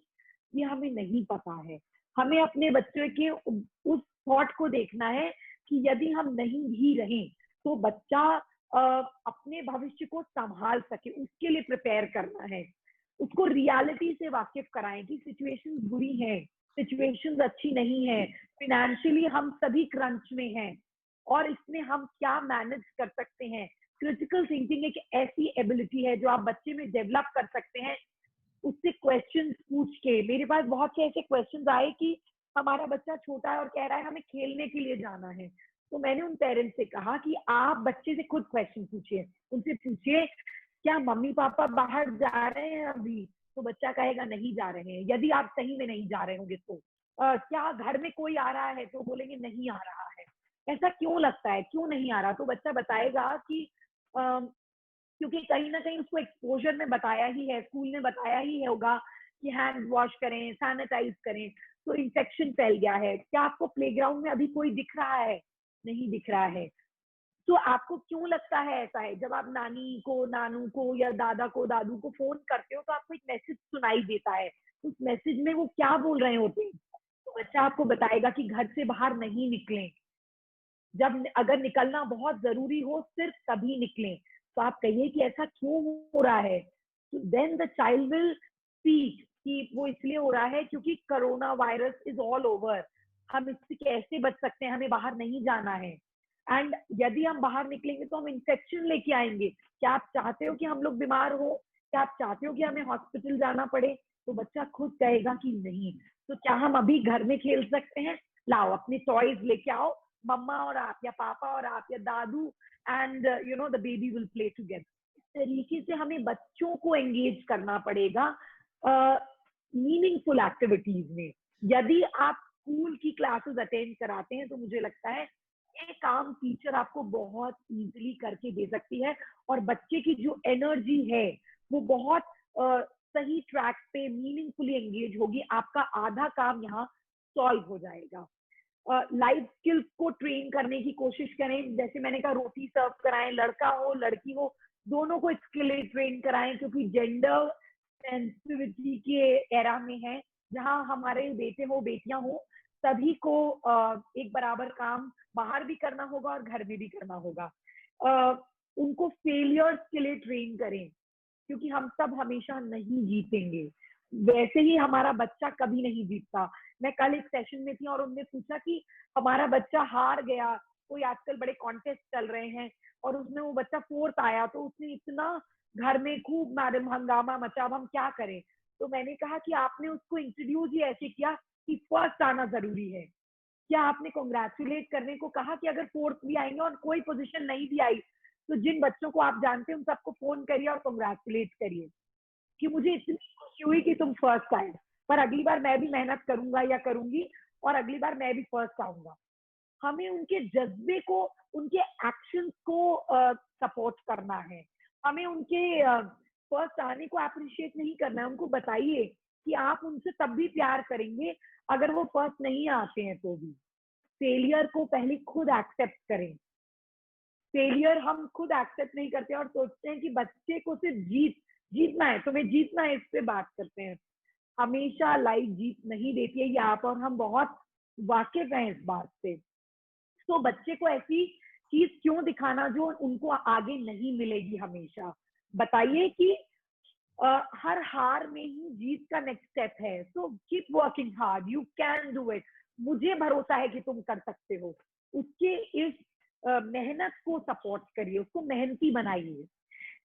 ये हमें नहीं पता है। हमें अपने बच्चों के उस थॉट को देखना है कि यदि हम नहीं भी रहें तो बच्चा अपने भविष्य को संभाल सके, उसके लिए प्रिपेयर करना है। उसको रियलिटी से वाकिफ कराएं कि सिचुएशन बुरी है, सिचुएशन अच्छी नहीं है, फिनेंशियली हम सभी क्रंच में हैं और इसमें हम क्या मैनेज कर सकते हैं। क्रिटिकल थिंकिंग एक ऐसी एबिलिटी है जो आप बच्चे में डेवलप कर सकते हैं। उससे क्वेश्चंस पूछ के, मेरे पास बहुत से ऐसे क्वेश्चंस आए कि हमारा बच्चा छोटा है और कह रहा है हमें खेलने के लिए जाना है। तो मैंने उन पेरेंट्स से कहा कि आप बच्चे से खुद क्वेश्चन पूछिए, उनसे पूछिए क्या मम्मी पापा बाहर जा रहे हैं अभी, तो बच्चा कहेगा नहीं जा रहे हैं। यदि आप सही में नहीं जा रहे होंगे तो क्या घर में कोई आ रहा है, तो बोलेंगे नहीं आ रहा है। ऐसा क्यों लगता है, क्यों नहीं आ रहा, तो बच्चा बताएगा कि क्योंकि कहीं ना कहीं उसको एक्सपोजर में बताया ही है, स्कूल ने बताया ही होगा कि हैंड वॉश करें, सैनिटाइज करें, तो इन्फेक्शन फैल गया है। क्या आपको प्लेग्राउंड में अभी कोई दिख रहा है, नहीं दिख रहा है। तो आपको क्यों लगता है ऐसा है, जब आप नानी को, नानू को या दादा को, दादू को फोन करते हो तो आपको एक मैसेज सुनाई देता है, उस मैसेज में वो क्या बोल रहे होते हैं, तो बच्चा आपको बताएगा कि घर से बाहर नहीं निकलें, जब अगर निकलना बहुत जरूरी हो सिर्फ तभी निकलें। तो आप कहिए कि ऐसा क्यों हो रहा है, तो then the child will speak कि वो इसलिए हो रहा है क्योंकि corona virus is all over, हम इससे कैसे बच सकते हैं, हमें बाहर नहीं जाना है। एंड यदि हम बाहर निकलेंगे तो हम इन्फेक्शन लेके आएंगे। क्या आप चाहते हो कि हम लोग बीमार हो, क्या आप चाहते हो कि हमें हॉस्पिटल जाना पड़े, तो बच्चा खुद कहेगा कि नहीं। तो क्या हम अभी घर में खेल सकते हैं, लाओ अपने टॉयज लेके आओ, मम्मा और आप या पापा और आप या दादू, and the baby will play together. इस तरीके से हमें बच्चों को एंगेज करना पड़ेगा मीनिंगफुल एक्टिविटीज में। यदि आप स्कूल की क्लासेस अटेंड कराते हैं तो मुझे लगता है ये काम टीचर आपको बहुत इजीली करके दे सकती है और बच्चे की जो एनर्जी है वो बहुत सही ट्रैक पे मीनिंगफुली एंगेज होगी। आपका आधा काम यहाँ सॉल्व हो जाएगा। लाइफ स्किल्स को ट्रेन करने की कोशिश करें, जैसे मैंने कहा रोटी सर्व कराएं, लड़का हो लड़की हो दोनों को इसके लिए ट्रेन कराएं, क्योंकि जेंडर सेंसिटिविटी के एरा में है जहां हमारे बेटे हो बेटियां हो सभी को एक बराबर काम बाहर भी करना होगा और घर में भी करना होगा। उनको फेलियर्स के लिए ट्रेन करें, क्योंकि हम सब हमेशा नहीं जीतेंगे, वैसे ही हमारा बच्चा कभी नहीं जीतता। मैं कल एक सेशन में थी और उन्होंने पूछा कि हमारा बच्चा हार गया, कोई आजकल बड़े कॉन्टेस्ट चल रहे हैं और उसमें वो बच्चा 4th आया, तो उसने इतना घर में खूब मैडम हंगामा मचा, अब हम क्या करें। तो मैंने कहा कि आपने उसको इंट्रोड्यूस ही ऐसे किया कि फर्स्ट आना जरूरी है। क्या आपने कॉन्ग्रेचुलेट करने को कहा कि अगर 4th भी आएंगे और कोई पोजीशन नहीं भी आई तो जिन बच्चों को आप जानते हैं उन सबको फोन करिए और कॉन्ग्रेचुलेट करिए कि मुझे इतनी खुशी हुई कि तुम फर्स्ट आए, पर अगली बार मैं भी मेहनत करूंगा या करूंगी और अगली बार मैं भी फर्स्ट आऊंगा। हमें उनके जज्बे को, उनके एक्शंस को सपोर्ट करना है। हमें उनके फर्स्ट आने को अप्रिशिएट नहीं करना है। उनको बताइए कि आप उनसे तब भी प्यार करेंगे अगर वो फर्स्ट नहीं आते हैं तो भी। फेलियर को पहले खुद एक्सेप्ट करें। फेलियर हम खुद एक्सेप्ट नहीं करते और सोचते हैं कि बच्चे को सिर्फ जीतना है, तुम्हें जीतना है, इस पे बात करते हैं। हमेशा लाइफ जीत नहीं देती है, ये आप और हम बहुत वाकिफ हैं इस बात से। तो बच्चे को ऐसी चीज क्यों दिखाना जो उनको आगे नहीं मिलेगी। हमेशा बताइए कि हर हार में ही जीत का नेक्स्ट स्टेप है। So keep working hard, you can do it. मुझे भरोसा है कि तुम कर सकते हो। उसके इस मेहनत को सपोर्ट करिए, उसको मेहनती बनाइए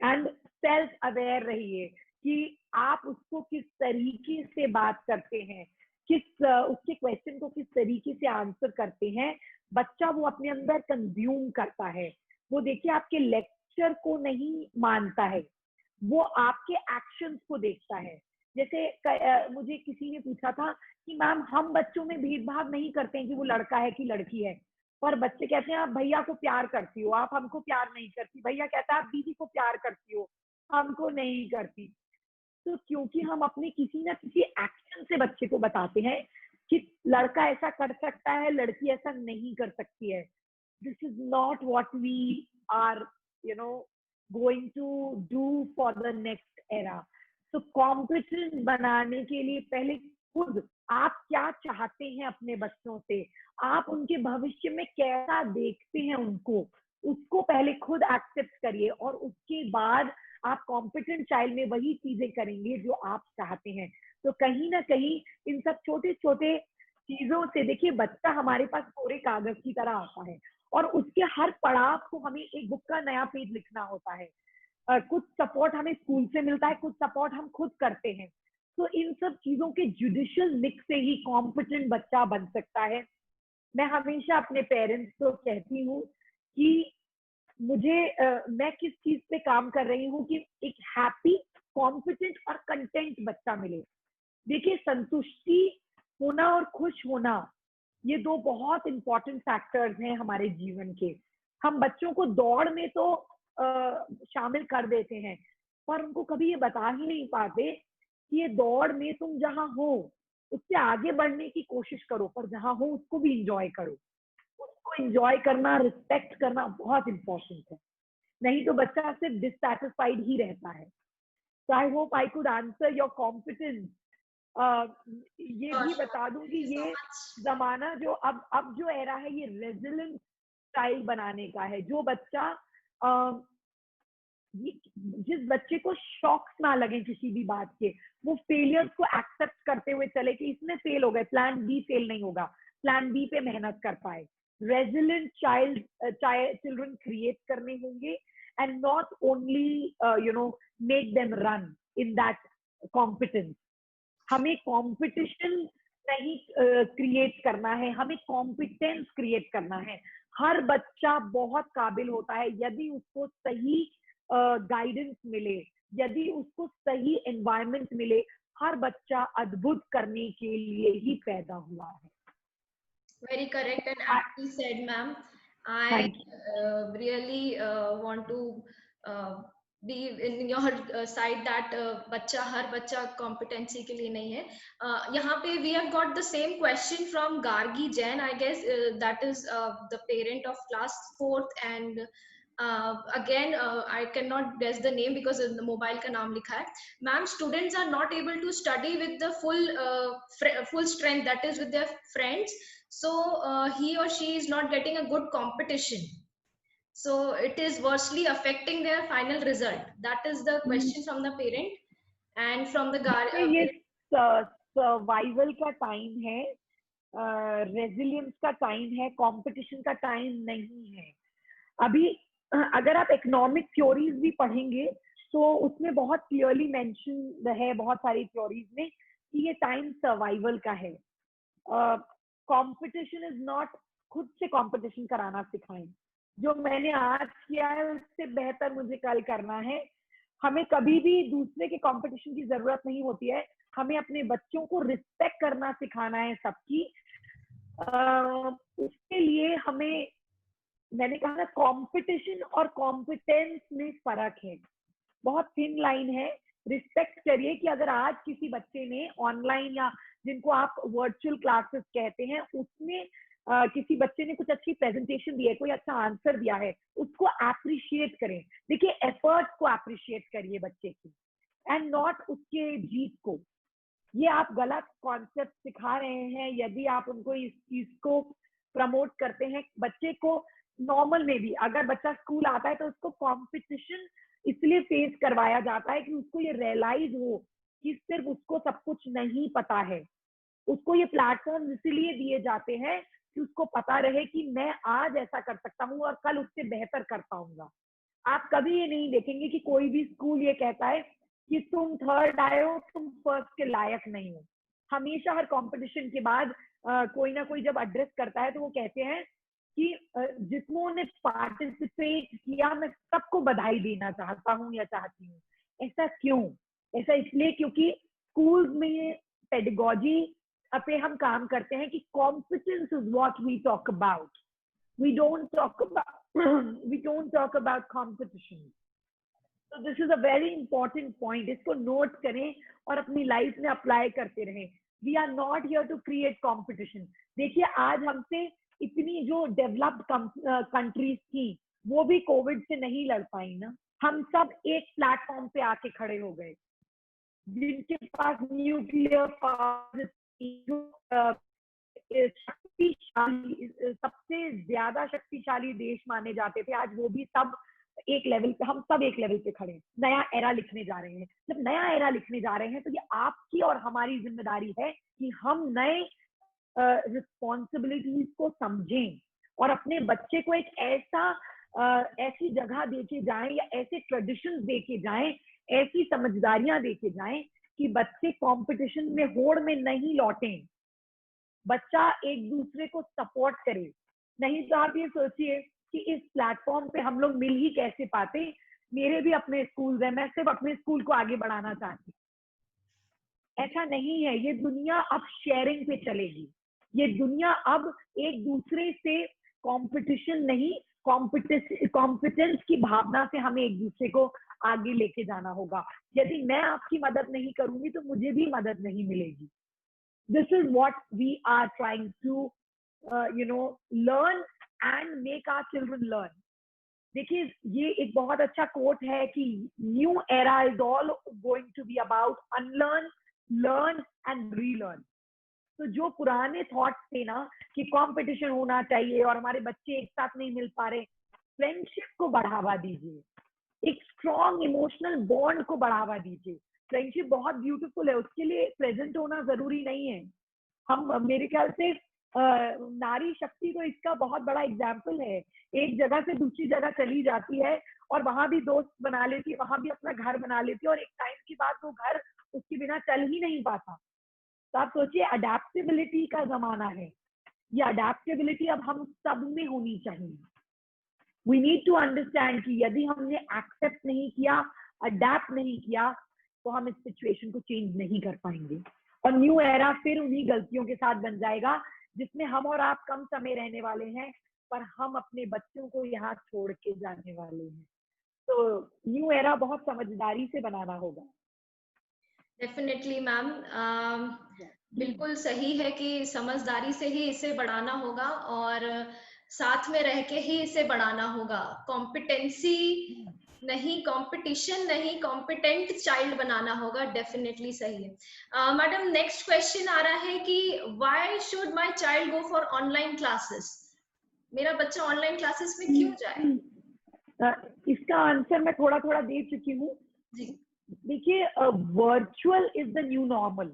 एंड सेल्फ अवेयर रहिए कि आप उसको किस तरीके से बात करते हैं, उसके क्वेश्चन को किस तरीके से आंसर करते हैं, बच्चा वो अपने अंदर कंज्यूम करता है। वो देखिए आपके लेक्चर को नहीं मानता है, वो आपके एक्शंस को देखता है। जैसे मुझे किसी ने पूछा था कि मैम हम बच्चों में भेदभाव नहीं करते हैं कि वो लड़का है कि लड़की है, पर बच्चे कहते हैं आप भैया को प्यार करती हो, आप हमको प्यार नहीं करती। भैया कहता है आप दीदी को प्यार करती हो, हमको नहीं करती। तो क्योंकि हम अपने किसी ना किसी एक्शन से बच्चे को बताते हैं कि लड़का ऐसा कर सकता है, लड़की ऐसा नहीं कर सकती है। This is not what we are going to do for the next era. तो कॉम्पिटेंट बनाने के लिए पहले खुद आप क्या चाहते हैं अपने बच्चों से, आप उनके भविष्य में कैसा देखते हैं उनको, उसको पहले खुद एक्सेप्ट करिए और उसके बाद आप कॉम्पिटेंट चाइल्ड में वही चीजें करेंगे जो आप चाहते हैं। तो कहीं ना कहीं इन सब छोटे छोटे चीजों से देखिए बच्चा हमारे पास पूरे कागज की तरह आता है और उसके हर पड़ाव को हमें एक बुक का नया पेज लिखना होता है। कुछ सपोर्ट हमें स्कूल से मिलता है, कुछ सपोर्ट हम खुद करते हैं। तो इन सब चीजों के जुडिशियल मिक्स से ही कॉम्पिटेंट बच्चा बन सकता है। मैं हमेशा अपने पेरेंट्स को कहती हूँ कि मैं किस चीज पे काम कर रही हूँ कि एक हैप्पी, कॉम्पिटेंट और कंटेंट बच्चा मिले। देखिए संतुष्टि होना और खुश होना ये दो बहुत इंपॉर्टेंट फैक्टर्स हैं हमारे जीवन के। हम बच्चों को दौड़ में तो शामिल कर देते हैं, पर उनको कभी ये बता ही नहीं पाते कि ये दौड़ में तुम जहां हो उससे आगे बढ़ने की कोशिश करो, पर जहां हो उसको भी इंजॉय करो। उसको इंजॉय करना, रिस्पेक्ट करना बहुत इंपॉर्टेंट है, नहीं तो बच्चा सिर्फ डिससैटिस्फाइड ही रहता है। So I hope I could answer your competence. ये Sure, भी sure. बता दूं कि Thank you so ये much. जमाना जो अब जो एरा है ये रेजिलेंट चाइल्ड बनाने का है। जो बच्चा जिस बच्चे को शॉक्स ना लगे किसी भी बात के, वो फेलियर्स को एक्सेप्ट करते हुए चले कि इसमें फेल हो गए, प्लान बी फेल नहीं होगा, प्लान बी पे मेहनत कर पाए। रेजिलेंट चिल्ड्रन क्रिएट करने होंगे and not only make them run in that competence. हमें कंपटीशन नहीं क्रिएट करना है, हमें कॉम्पिटेंस क्रिएट करना है। हर बच्चा बहुत काबिल होता है यदि उसको सही गाइडेंस मिले, यदि उसको सही एनवायरनमेंट मिले। हर बच्चा अद्भुत करने के लिए ही पैदा हुआ है। Very correct and aptly said, ma'am. I thank you. really want to be in your side that बच्चा हर बच्चा competency के लिए नहीं है। यहाँ पे we have got the same question from Gargi Jain. I guess that is the parent of class 4th and again I cannot guess the name because the mobile का नाम लिखा है। Ma'am, students are not able to study with the full strength, that is with their friends. So he or she is not getting a good competition. So it is worstly affecting their final result. That is the question from the parent and from the ये parent. सर्वाइवल का टाइम है, रेजिलियंस का टाइम है, कंपटीशन का टाइम नहीं है। अभी अगर आप इकोनॉमिक थ्योरीज भी पढ़ेंगे तो उसमें बहुत क्लियरली मेंशन है बहुत सारी थ्योरीज में कि ये टाइम सर्वाइवल का है। कंपटीशन इज नॉट, खुद से कंपटीशन कराना सिखाएं। जो मैंने आज किया है उससे बेहतर मुझे कल करना है। हमें कभी भी दूसरे के कंपटीशन की जरूरत नहीं होती है, हमें अपने बच्चों को रिस्पेक्ट करना सिखाना है सबकी। उसके लिए हमें, मैंने कहा ना, कंपटीशन और कॉम्पिटेंस में फर्क है, बहुत थिन लाइन है। रिस्पेक्ट करिए कि अगर आज किसी बच्चे ने ऑनलाइन या जिनको आप वर्चुअल क्लासेस कहते हैं उसमें किसी बच्चे ने कुछ अच्छी प्रेजेंटेशन दी है, कोई अच्छा आंसर दिया है, उसको अप्रिशिएट करें। देखिए एफर्ट को अप्रिशिएट करिए बच्चे की एंड नॉट उसके जीत को। ये आप गलत कॉन्सेप्ट सिखा रहे हैं यदि आप उनको इस चीज को प्रमोट करते हैं। बच्चे को नॉर्मल में भी अगर बच्चा स्कूल आता है तो उसको कंपटीशन इसलिए फेस करवाया जाता है कि उसको ये रियलाइज हो कि सिर्फ उसको सब कुछ नहीं पता है। उसको ये प्लेटफॉर्म इसलिए दिए जाते हैं कि उसको पता रहे कि मैं आज ऐसा कर सकता हूँ और कल उससे बेहतर कर पाऊंगा। आप कभी ये नहीं देखेंगे कि कोई भी स्कूल ये कहता है कि तुम थर्ड आए हो, तुम फर्स्ट के लायक नहीं हो। हमेशा हर कंपटीशन के बाद कोई ना कोई जब एड्रेस करता है तो वो कहते हैं कि जिसमें ने पार्टिसिपेट किया, मैं सबको बधाई देना चाहता हूँ या चाहती हूँ। ऐसा क्यों? ऐसा इसलिए क्योंकि स्कूल में पेडागोजी पे हम काम करते हैं कि competence is what we talk about, we don't talk about we don't talk about competition. So this is a very important point. इसको नोट करें और अपनी लाइफ में अप्लाई करते रहें. We are not here to create competition. देखिए आज हमसे इतनी जो डेवलप्ड कंट्रीज थी वो भी कोविड से नहीं लड़ पाई ना. हम सब एक प्लेटफॉर्म पे आके खड़े हो गए. जिनके पास न्यूक्लियर पावर, शक्तिशाली, सबसे ज्यादा शक्तिशाली देश माने जाते थे, आज वो भी सब एक लेवल पे, हम सब एक लेवल पे खड़े हैं. नया एरा लिखने जा रहे हैं. जब नया एरा लिखने जा रहे हैं तो ये आपकी और हमारी जिम्मेदारी है कि हम नए रिस्पॉन्सिबिलिटीज को समझें और अपने बच्चे को एक ऐसी जगह देके जाएं या ऐसे ट्रेडिशंस देके जाएं, ऐसी समझदारियां देके जाएं कि बच्चे कंपटीशन में होड़ में नहीं लौटें. बच्चा एक दूसरे को सपोर्ट करे. नहीं तो आप ये सोचिए कि इस प्लेटफॉर्म पे हम लोग मिल ही कैसे पाते. मेरे भी अपने स्कूल है, मैं सिर्फ अपने स्कूल को आगे बढ़ाना चाहती हूँ. ऐसा नहीं है. ये दुनिया अब शेयरिंग पे चलेगी. ये दुनिया अब एक दूसरे से कंपटीशन नहीं, कॉम्पिटेंस की भावना से हमें एक दूसरे को आगे लेके जाना होगा. यदि मैं आपकी मदद नहीं करूंगी तो मुझे भी मदद नहीं मिलेगी. This is what we are trying to learn and make our children learn. देखिए ये एक बहुत अच्छा कोट है कि new era is all going to be about unlearn, learn and relearn. तो जो पुराने थॉट्स थे ना कि कंपटीशन होना चाहिए और हमारे बच्चे एक साथ नहीं मिल पा रहे, फ्रेंडशिप को बढ़ावा दीजिए. एक स्ट्रॉन्ग इमोशनल बॉन्ड को बढ़ावा दीजिए. फ्रेंडशिप बहुत ब्यूटीफुल है, उसके लिए प्रेजेंट होना जरूरी नहीं है. हम मेरे ख्याल से नारी शक्ति तो इसका बहुत बड़ा एग्जाम्पल है. एक जगह से दूसरी जगह चली जाती है और वहां भी दोस्त बना लेती है, वहां भी अपना घर बना लेती है और एक टाइम के बाद वो घर उसके बिना चल ही नहीं पाता. तो आप सोचिए, अडेप्टेबिलिटी का जमाना है. ये अडेप्टेबिलिटी अब हम सब में होनी चाहिए. वी नीड टू अंडरस्टैंड कि यदि हमने एक्सेप्ट नहीं किया, अडेप्ट नहीं किया, तो हम इस सिचुएशन को चेंज नहीं कर पाएंगे. और न्यू एरा फिर उन्हीं गलतियों के साथ बन जाएगा जिसमें हम और आप कम समय रहने वाले हैं, पर हम अपने बच्चों को यहाँ छोड़ के जाने वाले हैं. तो न्यू एरा बहुत समझदारी से बनाना होगा. डेफिनेटली मैम, बिल्कुल सही है कि समझदारी से ही इसे बढ़ाना होगा और साथ में रह के ही इसे बढ़ाना होगा. कॉम्पिटेंसी नहीं, कंपटीशन नहीं, कॉम्पिटेंट चाइल्ड बनाना होगा. डेफिनेटली सही है. मैडम, नेक्स्ट क्वेश्चन आ रहा है कि why should my child go for online classes? मेरा बच्चा ऑनलाइन क्लासेस में क्यों जाए? इसका आंसर मैं थोड़ा थोड़ा दे चुकी हूँ. देखिए, virtual is the new normal.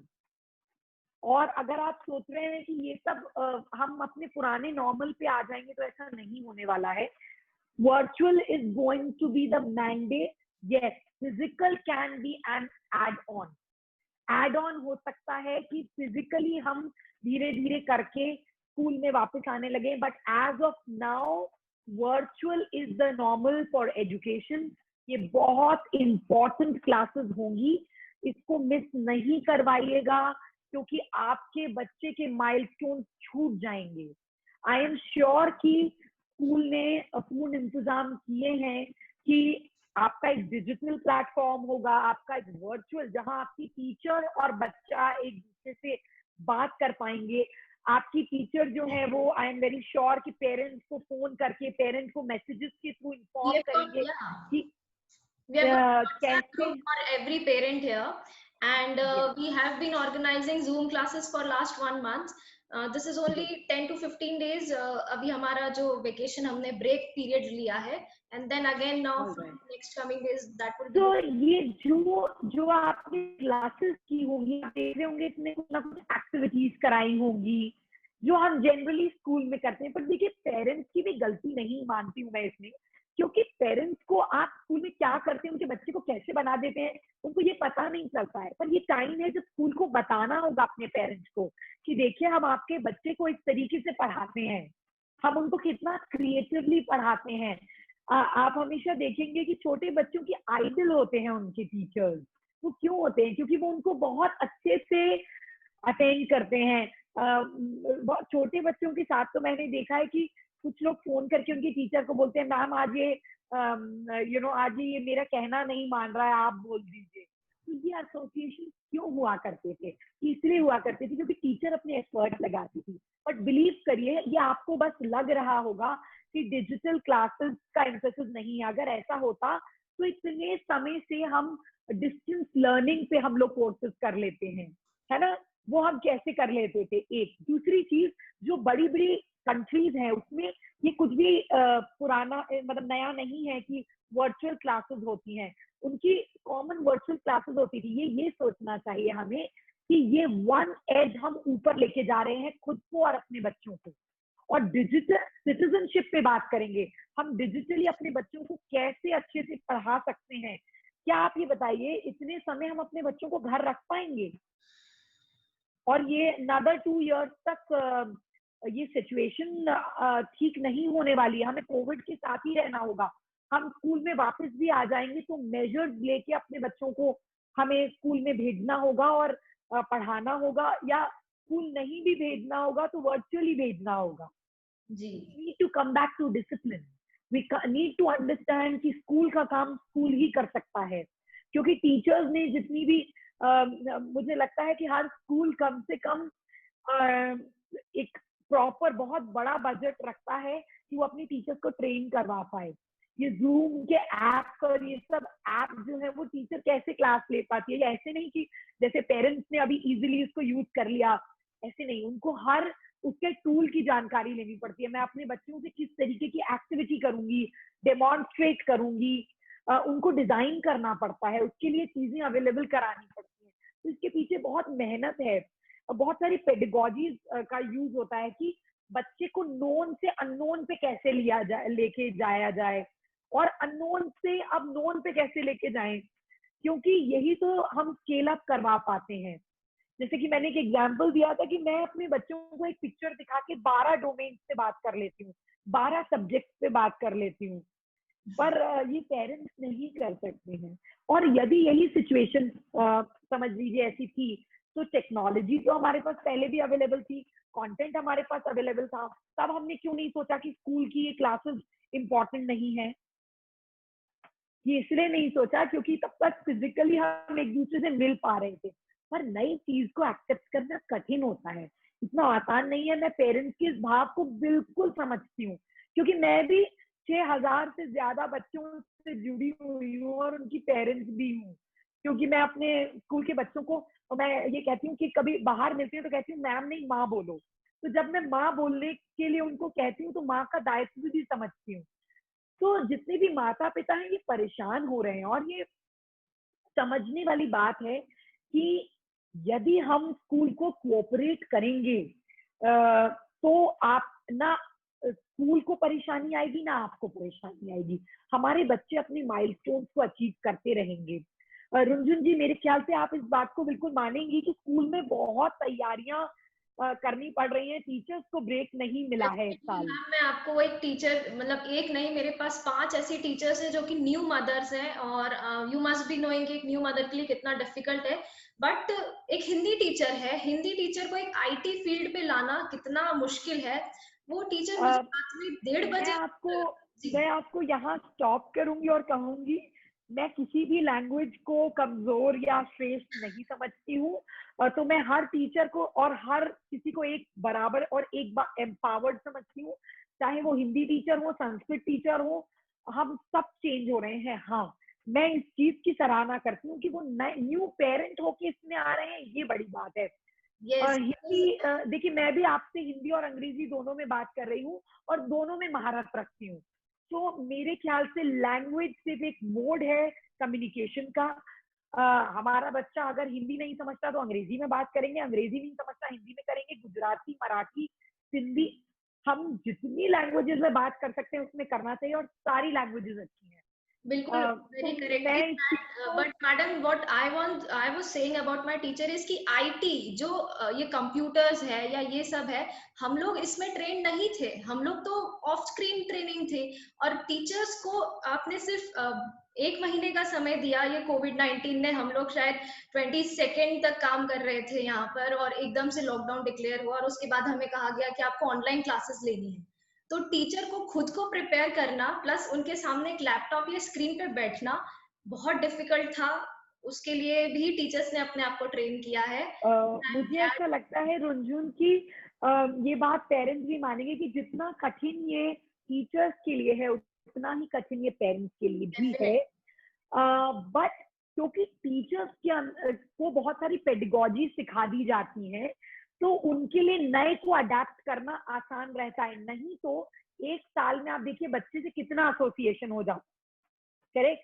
और अगर आप सोच रहे हैं कि ये सब हम अपने पुराने नॉर्मल पे आ जाएंगे, तो ऐसा नहीं होने वाला है. Virtual is going to be the mandate. Yes, physical can be an add-on. Add-on हो सकता है कि physically हम धीरे धीरे करके स्कूल में वापस आने लगे, but as of now, virtual is the normal for education. ये बहुत important classes होंगी, इसको मिस नहीं करवाइएगा क्योंकि आपके बच्चे के माइलस्टोन छूट जाएंगे. I am sure कि स्कूल ने पूर्ण इंतजाम किए हैं कि आपका एक डिजिटल प्लेटफॉर्म होगा, आपका एक वर्चुअल, जहां आपकी टीचर और बच्चा एक दूसरे से बात कर पाएंगे. आपकी टीचर जो है वो, आई एम वेरी श्योर कि पेरेंट्स को फोन करके, पेरेंट्स को मैसेजेस के थ्रू इन्फॉर्म करेंगे कि कैसे. For every parent here, and we have been organizing Zoom classes for last 1 month. This is only 10 to 15 days. अभी हमारा जो वेकेशन हमने ब्रेक पीरियड लिया है, and then again now next coming days that will be. तो ये जो आपने क्लासेस की होंगी, आप देख रहे होंगे इसमें कुछ ना कुछ एक्टिविटीज कराई होंगी जो हम जनरली स्कूल में करते हैं. पर देखिए, पेरेंट्स की भी गलती नहीं मानती हूँ मैं इसमें, क्योंकि पेरेंट्स को आप स्कूल में क्या करते हैं, उनके बच्चे को कैसे बना देते हैं, उनको ये पता नहीं चलता है। पर ये टाइम है जब स्कूल को बताना होगा अपने पेरेंट्स को कि देखिए हम आपके बच्चे को इस तरीके से पढ़ाते हैं, हम उनको कितना क्रिएटिवली पढ़ाते हैं। आप हमेशा देखेंगे कि छोटे बच्चों की आइडल होते हैं उनके टीचर्स। वो क्यों होते हैं? क्योंकि वो उनको बहुत अच्छे से अटेंड करते हैं। बहुत छोटे बच्चों के साथ तो मैंने देखा है कि कुछ लोग फोन करके उनकी टीचर को बोलते हैं, मैम आज ये आज ये मेरा कहना नहीं मान रहा है, आप बोल दीजिए। तो ये एसोसिएशन क्यों हुआ करते थे? इसलिए हुआ करते थे क्योंकि टीचर अपने एफर्ट लगाती थी। बट बिलीव करिए, ये आपको बस लग रहा होगा कि डिजिटल क्लासेस का एम्फेसिस नहीं है। अगर ऐसा होता तो इतने समय से हम डिस्टेंस लर्निंग पे हम लोग कोर्सेज कर लेते हैं, है ना? वो हम कैसे कर लेते थे। एक दूसरी चीज, जो बड़ी बड़ी कंट्रीज हैं उसमें ये कुछ भी पुराना मतलब नया नहीं है कि वर्चुअल क्लासेस होती हैं। उनकी कॉमन वर्चुअल क्लासेस होती थी। ये सोचना चाहिए हमें कि ये वन एज हम ऊपर लेके जा रहे हैं खुद को और अपने बच्चों को। और डिजिटल सिटीजनशिप पे बात करेंगे, हम डिजिटली अपने बच्चों को कैसे अच्छे से पढ़ा सकते हैं। क्या आप ये बताइए, इतने समय हम अपने बच्चों को घर रख पाएंगे? और ये another 2 years तक ये सिचुएशन ठीक नहीं होने वाली है। हमें कोविड के साथ ही रहना होगा। हम स्कूल में वापस भी आ जाएंगे तो मेजर्स लेके अपने बच्चों को हमें स्कूल में भेजना होगा और पढ़ाना होगा, या स्कूल नहीं भी भेजना होगा तो वर्चुअली भेजना होगा। We need to come back to discipline. We need to understand कि स्कूल का काम स्कूल ही कर सकता है। क्योंकि टीचर्स ने जितनी भी मुझे लगता है कि हर स्कूल कम से कम एक प्रॉपर बहुत बड़ा बजट रखता है कि वो अपनी टीचर्स को ट्रेन करवा पाए। ये जूम के ऐप और ये सब ऐप जो है वो टीचर कैसे क्लास ले पाती है? ऐसे नहीं कि जैसे पेरेंट्स ने अभी इजीली इसको यूज कर लिया, ऐसे नहीं। उनको हर उसके टूल की जानकारी लेनी पड़ती है। मैं अपने बच्चों से किस तरीके की एक्टिविटी करूंगी, डेमोन्स्ट्रेट करूंगी, उनको डिजाइन करना पड़ता है, उसके लिए चीजें अवेलेबल करानी पड़ती है। तो इसके पीछे बहुत मेहनत है। बहुत सारी पेडागोजीज का यूज होता है कि बच्चे को नोन से अननोन पे कैसे लिया जाए, लेके जाया जाए, और अननोन से अब नोन पे कैसे लेके जाएं, क्योंकि यही तो हम स्केल अप करवा पाते हैं। जैसे कि मैंने एक एग्जाम्पल दिया था कि मैं अपने बच्चों को एक पिक्चर दिखा के 12 डोमेन से बात कर लेती हूँ, 12 सब्जेक्ट पे बात कर लेती हूँ। पर ये पेरेंट्स नहीं कर सकते हैं। और यदि यही सिचुएशन समझ लीजिए ऐसी थी, तो टेक्नोलॉजी तो हमारे पास पहले भी अवेलेबल थी, कंटेंट हमारे पास अवेलेबल था, तब हमने क्यों नहीं सोचा कि स्कूल की ये क्लासेस इंपॉर्टेंट नहीं है? ये इसलिए नहीं सोचा क्योंकि तब तक फिजिकली हम एक दूसरे से मिल पा रहे थे। पर नई चीज को एक्सेप्ट करना कठिन होता है, इतना आसान नहीं है। मैं पेरेंट्स के इस भाव को बिल्कुल समझती हूँ, क्योंकि मैं भी 6,000 से ज्यादा बच्चों से जुड़ी हुई हूँ और उनकी पेरेंट्स भी हूँ। क्योंकि मैं अपने स्कूल के बच्चों को, मैं ये कहती हूँ कि कभी बाहर मिलती हूँ तो कहती हूँ मैम नहीं माँ बोलो। तो जब मैं माँ बोलने के लिए उनको कहती हूँ तो माँ का दायित्व भी समझती हूँ। तो जितने भी माता पिता हैं ये परेशान हो रहे हैं, और ये समझने वाली बात है कि यदि हम स्कूल को कोऑपरेट करेंगे तो आप ना स्कूल को परेशानी आएगी ना आपको परेशानी आएगी। हमारे बच्चे अपने माइलस्टोन्स को अचीव करते रहेंगे। रुंझुन जी, मेरे ख्याल से आप इस बात को बिल्कुल मानेंगी कि स्कूल में बहुत तैयारियां करनी पड़ रही हैं। टीचर्स को ब्रेक नहीं मिला है इस साल। मैम, मैं आपको एक टीचर, मतलब एक नहीं, मेरे पास 5 ऐसी टीचर्स हैं जो कि न्यू मदर्स हैं, और यू मस्ट बी नोइंग कि एक न्यू मदर के लिए कितना डिफिकल्ट है। बट एक हिंदी टीचर है, हिंदी टीचर को एक आईटी फील्ड पे लाना कितना मुश्किल है। वो टीचर मुझे रात में 1:30 मैं बजे। आपको जी मैं आपको यहाँ स्टॉप करूंगी और कहूंगी, मैं किसी भी लैंग्वेज को कमजोर या श्रेष्ठ नहीं समझती हूँ। तो मैं हर टीचर को और हर किसी को एक बराबर और एक एम्पावर्ड समझती हूँ। चाहे वो हिंदी टीचर हो, संस्कृत टीचर हो, हम सब चेंज हो रहे हैं। हाँ, मैं इस चीज की सराहना करती हूँ कि वो न्यू पेरेंट होके इसमें आ रहे हैं, ये बड़ी बात है। यस। हिंदी देखिए, मैं भी आपसे हिंदी और अंग्रेजी दोनों में बात कर रही हूँ और दोनों में महारत रखती हूँ। तो मेरे ख्याल से लैंग्वेज सिर्फ एक मोड है कम्युनिकेशन का। हमारा बच्चा अगर हिंदी नहीं समझता तो अंग्रेजी में बात करेंगे, अंग्रेजी नहीं समझता हिंदी में करेंगे, गुजराती, मराठी, सिंधी, हम जितनी लैंग्वेजेस में बात कर सकते हैं उसमें करना चाहिए, और सारी लैंग्वेजेस अच्छी हैं। बिल्कुल, very correct. But madam, what I was saying about my teacher is कि आईटी जो ये कंप्यूटर्स है या ये सब है, हम लोग इसमें ट्रेन नहीं थे, हम लोग तो ऑफ स्क्रीन ट्रेनिंग थे। और टीचर्स को आपने सिर्फ 1 महीने का समय दिया, ये कोविड-19 ने, हम लोग शायद 22 तक काम कर रहे थे यहाँ पर, और एकदम से लॉकडाउन डिक्लेयर हुआ और उसके बाद हमें कहा गया कि आपको ऑनलाइन क्लासेस लेनी है। तो टीचर को खुद को प्रिपेयर करना प्लस उनके सामने एक लैपटॉप या स्क्रीन पे बैठना बहुत डिफिकल्ट था। उसके लिए भी टीचर्स ने अपने आप को ट्रेन किया है। मुझे ऐसा लगता है रुंझुन की ये बात पेरेंट्स भी मानेंगे कि जितना कठिन ये टीचर्स के लिए है उतना ही कठिन ये पेरेंट्स के लिए भी है। बट क्योंकि टीचर्स के को बहुत सारी पेडागॉजी सिखा दी जाती है, तो उनके लिए नए को अडेप्ट करना आसान रहता है। नहीं तो 1 साल में आप देखिए बच्चे से कितना एसोसिएशन हो जाता, करेक्ट?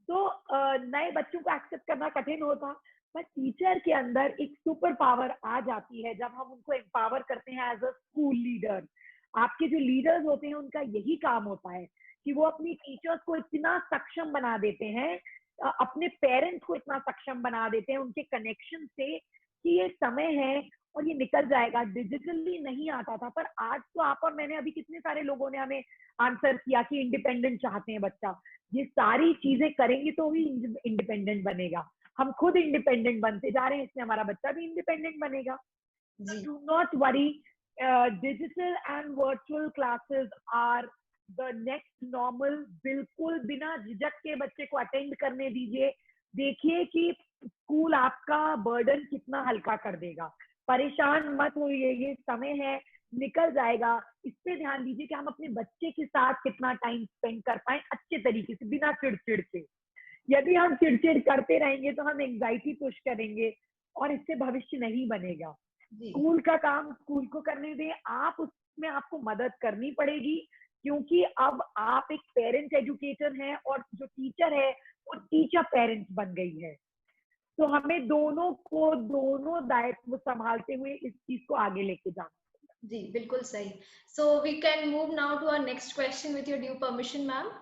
तो नए बच्चों को एक्सेप्ट करना कठिन होता, पर टीचर के अंदर एक सुपर पावर आ जाती है जब हम उनको एम्पावर करते हैं एज अ स्कूल लीडर। आपके जो लीडर्स होते हैं उनका यही काम होता है कि वो अपनी टीचर्स को इतना सक्षम बना देते हैं, अपने पेरेंट्स को इतना सक्षम बना देते हैं उनके कनेक्शन से, कि ये समय है और ये निकल जाएगा। डिजिटली नहीं आता था, पर आज तो आप और मैंने, अभी कितने सारे लोगों ने हमें आंसर किया कि इंडिपेंडेंट चाहते हैं बच्चा। ये सारी चीजें करेंगे तो ही इंडिपेंडेंट बनेगा। हम खुद इंडिपेंडेंट बनते जा रहे हैं, इसलिए हमारा बच्चा भी इंडिपेंडेंट बनेगा। Do not worry, digital and virtual classes are the next normal. बिल्कुल बिना झिझक के बच्चे को अटेंड करने दीजिए। देखिए कि स्कूल आपका बर्डन कितना हल्का कर देगा। परेशान मत होइए, ये समय है, निकल जाएगा। इस पे ध्यान दीजिए कि हम अपने बच्चे के साथ कितना टाइम स्पेंड कर पाए अच्छे तरीके से, बिना चिड़चिड़ के। यदि हम चिड़चिड़ करते रहेंगे तो हम एंजाइटी पुश करेंगे और इससे भविष्य नहीं बनेगा। स्कूल का काम स्कूल को करने दें, आप उसमें आपको मदद करनी पड़ेगी, क्योंकि अब आप एक पेरेंट एजुकेटर हैं और जो टीचर है वो टीचर पेरेंट्स बन गई है। तो हमें दोनों को दोनों दायित्व संभालते हुए इस चीज को आगे लेके जाना। जी बिल्कुल सही। So we can move now to our next question with your due permission ma'am.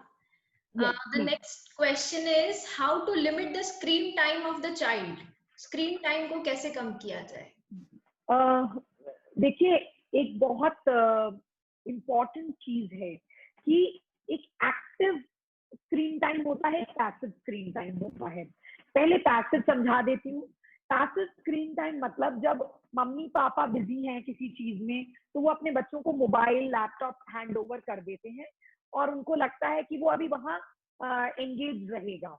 The next question is how to limit the screen time of the child. Screen time को कैसे कम किया जाए? देखिए, एक बहुत इम्पोर्टेंट चीज है कि एक एक्टिव स्क्रीन टाइम होता है, पैसिव स्क्रीन टाइम होता है। पहले पैसिव समझा देती हूँ। पैसिव स्क्रीन टाइम मतलब जब मम्मी पापा बिजी हैं किसी चीज में, तो वो अपने बच्चों को मोबाइल लैपटॉप हैंड ओवर कर देते हैं और उनको लगता है कि वो अभी वहां एंगेज रहेगा।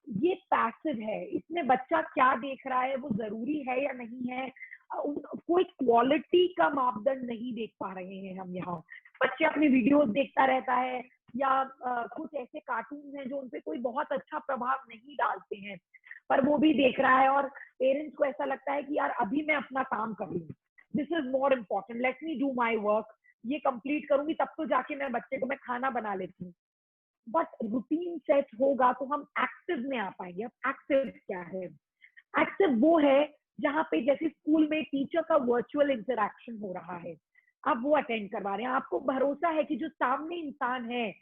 ये पैसिव है। इसमें बच्चा क्या देख रहा है वो जरूरी है या नहीं है, कोई क्वालिटी का मापदंड नहीं देख पा रहे हैं हम यहाँ। बच्चे अपनी वीडियोस देखता रहता है या कुछ ऐसे कार्टून हैं जो उनपे कोई बहुत अच्छा प्रभाव नहीं डालते हैं, पर वो भी देख रहा है और पेरेंट्स को ऐसा लगता है कि यार अभी मैं अपना काम कर लूँ, this is more important, let me do my work, ये कंप्लीट करूंगी तब तो जाके मैं बच्चे को मैं खाना बना लेती हूँ। बट रूटीन सेट होगा तो हम एक्टिव में आ पाएंगे। अब एक्टिव क्या है? एक्टिव वो है जहाँ पे जैसे स्कूल में टीचर का वर्चुअल इंटरेक्शन हो रहा है, आप वो अटेंड करवा रहे हैं। आपको भरोसा है कि जो सामने इंसान है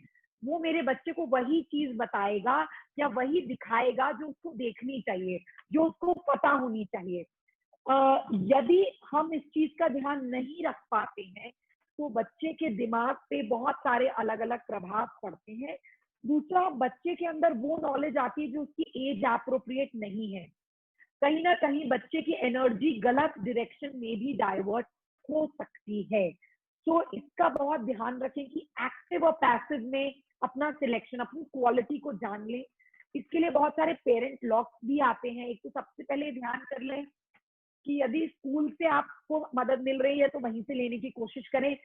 वो मेरे बच्चे को वही चीज बताएगा या वही दिखाएगा जो उसको देखनी चाहिए, जो उसको पता होनी चाहिए। यदि हम इस चीज का ध्यान नहीं रख पाते हैं तो बच्चे के दिमाग पे बहुत सारे अलग अलग प्रभाव पड़ते हैं। दूसरा, बच्चे के अंदर वो नॉलेज आती है जो उसकी एज अप्रोप्रिएट नहीं है। कहीं ना कहीं बच्चे की एनर्जी गलत डायरेक्शन में भी डाइवर्ट हो सकती है। तो इसका बहुत ध्यान रखें कि एक्टिव और पैसिव में अपना सिलेक्शन, अपनी क्वालिटी को जान लें। इसके लिए बहुत सारे पेरेंट लॉक्स भी आते हैं। एक तो सबसे पहले ध्यान कर लें कि यदि स्कूल से आपको मदद मिल रही है तो वहीं से लेने की कोशिश करें।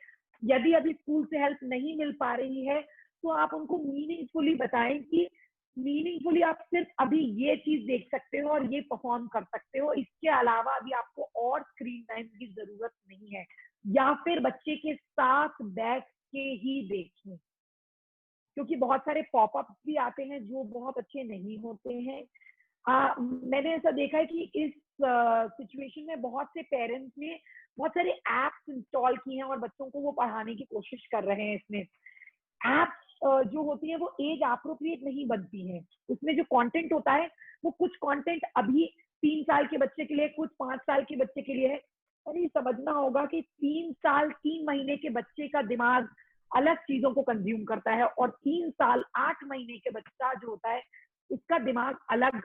यदि अभी स्कूल से हेल्प नहीं मिल पा रही है तो आप उनको मीनिंगफुली बताएं कि मीनिंगफुली आप सिर्फ अभी ये चीज देख सकते हो और ये परफॉर्म कर सकते हो, इसके अलावा अभी आपको और स्क्रीन टाइम की जरूरत नहीं है। या फिर बच्चे के साथ बैठ के ही देखें, क्योंकि बहुत सारे पॉपअप भी आते हैं जो बहुत अच्छे नहीं होते हैं। मैंने ऐसा देखा है कि इस सिचुएशन में बहुत से पेरेंट्स ने बहुत सारे एप्स इंस्टॉल किए हैं और बच्चों को वो पढ़ाने की कोशिश कर रहे हैं। इसमें एप्स जो होती है वो एज अप्रोप्रिएट नहीं बनती हैं। उसमें जो कंटेंट होता है वो कुछ कंटेंट अभी 3 साल के बच्चे के लिए, कुछ 5 साल के बच्चे के लिए है। और ये समझना होगा कि 3 साल 3 महीने के बच्चे का दिमाग अलग चीजों को कंज्यूम करता है, और 3 साल 8 महीने के बच्चा जो होता है उसका दिमाग अलग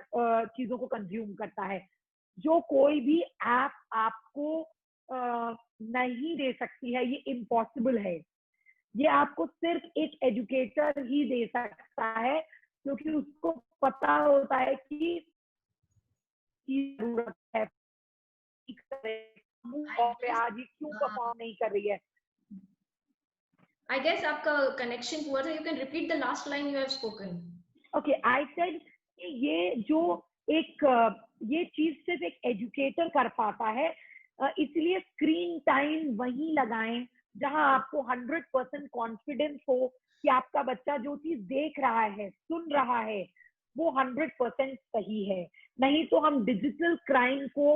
चीजों को कंज्यूम करता है। जो कोई भी ऐप आपको नहीं दे सकती है, ये इम्पॉसिबल है। ये आपको सिर्फ एक एजुकेटर ही दे सकता है, क्योंकि उसको पता होता है कि जरूरत है, आज ये क्यों परफॉर्म नहीं कर रही है। I guess आपका connection हुआ था. You can repeat the last line you have spoken. Okay, I said ये जो एक ये चीज सिर्फ एक एजुकेटर कर पाता है, इसलिए स्क्रीन टाइम वहीं लगाएं जहां आपको 100% कॉन्फिडेंस हो कि आपका बच्चा जो चीज देख रहा है, सुन रहा है, वो 100% सही है। नहीं तो हम डिजिटल क्राइम को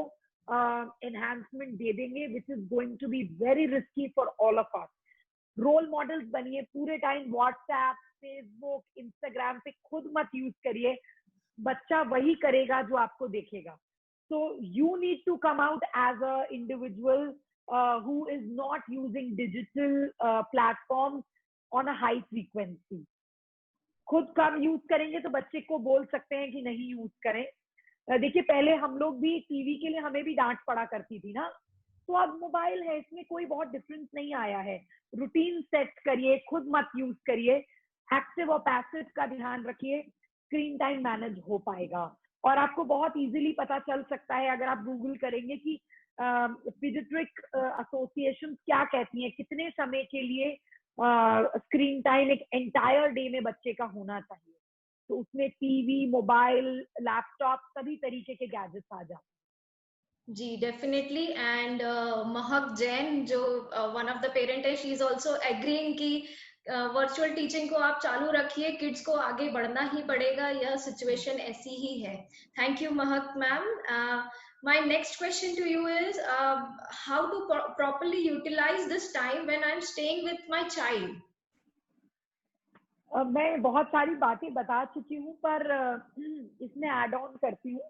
एनहांसमेंट दे देंगे, which is going to be very risky for all of us. Role models बनिए, पूरे टाइम व्हाट्सएप, फेसबुक, इंस्टाग्राम पे खुद मत यूज करिए। बच्चा वही करेगा जो आपको देखेगा। So you need to come out as a individual who is not using digital platforms on a high frequency. खुद कम यूज करेंगे तो बच्चे को बोल सकते हैं कि नहीं यूज करें। देखिए, पहले हम लोग भी टीवी के लिए हमें भी डांट पड़ा करती थी ना, तो अब मोबाइल है, इसमें कोई बहुत डिफरेंस नहीं आया है। रूटीन सेट करिए, खुद मत यूज करिए, एक्टिव और पैसिव का ध्यान रखिए, स्क्रीन टाइम मैनेज हो पाएगा। और आपको बहुत इजीली पता चल सकता है अगर आप गूगल करेंगे कि पीडियाट्रिक एसोसिएशन क्या कहती है, कितने समय के लिए स्क्रीन टाइम एक एंटायर डे में बच्चे का होना चाहिए। तो उसमें टीवी, मोबाइल, लैपटॉप, सभी तरीके के गैजेट्स आ जाते हैं। जी, डेफिनेटली. एंड महक जैन जो वन ऑफ द पेरेंट है, शी इज ऑल्सो एग्रीइंग कि वर्चुअल टीचिंग को आप चालू रखिए, किड्स को आगे बढ़ना ही पड़ेगा, यह सिचुएशन ऐसी ही है. Thank you Mahak ma'am. My next question to you is how to properly utilise this time when I am staying with my child. मैं बहुत सारी बातें बता चुकी हूँ, पर इसमें ऐड ऑन करती हूँ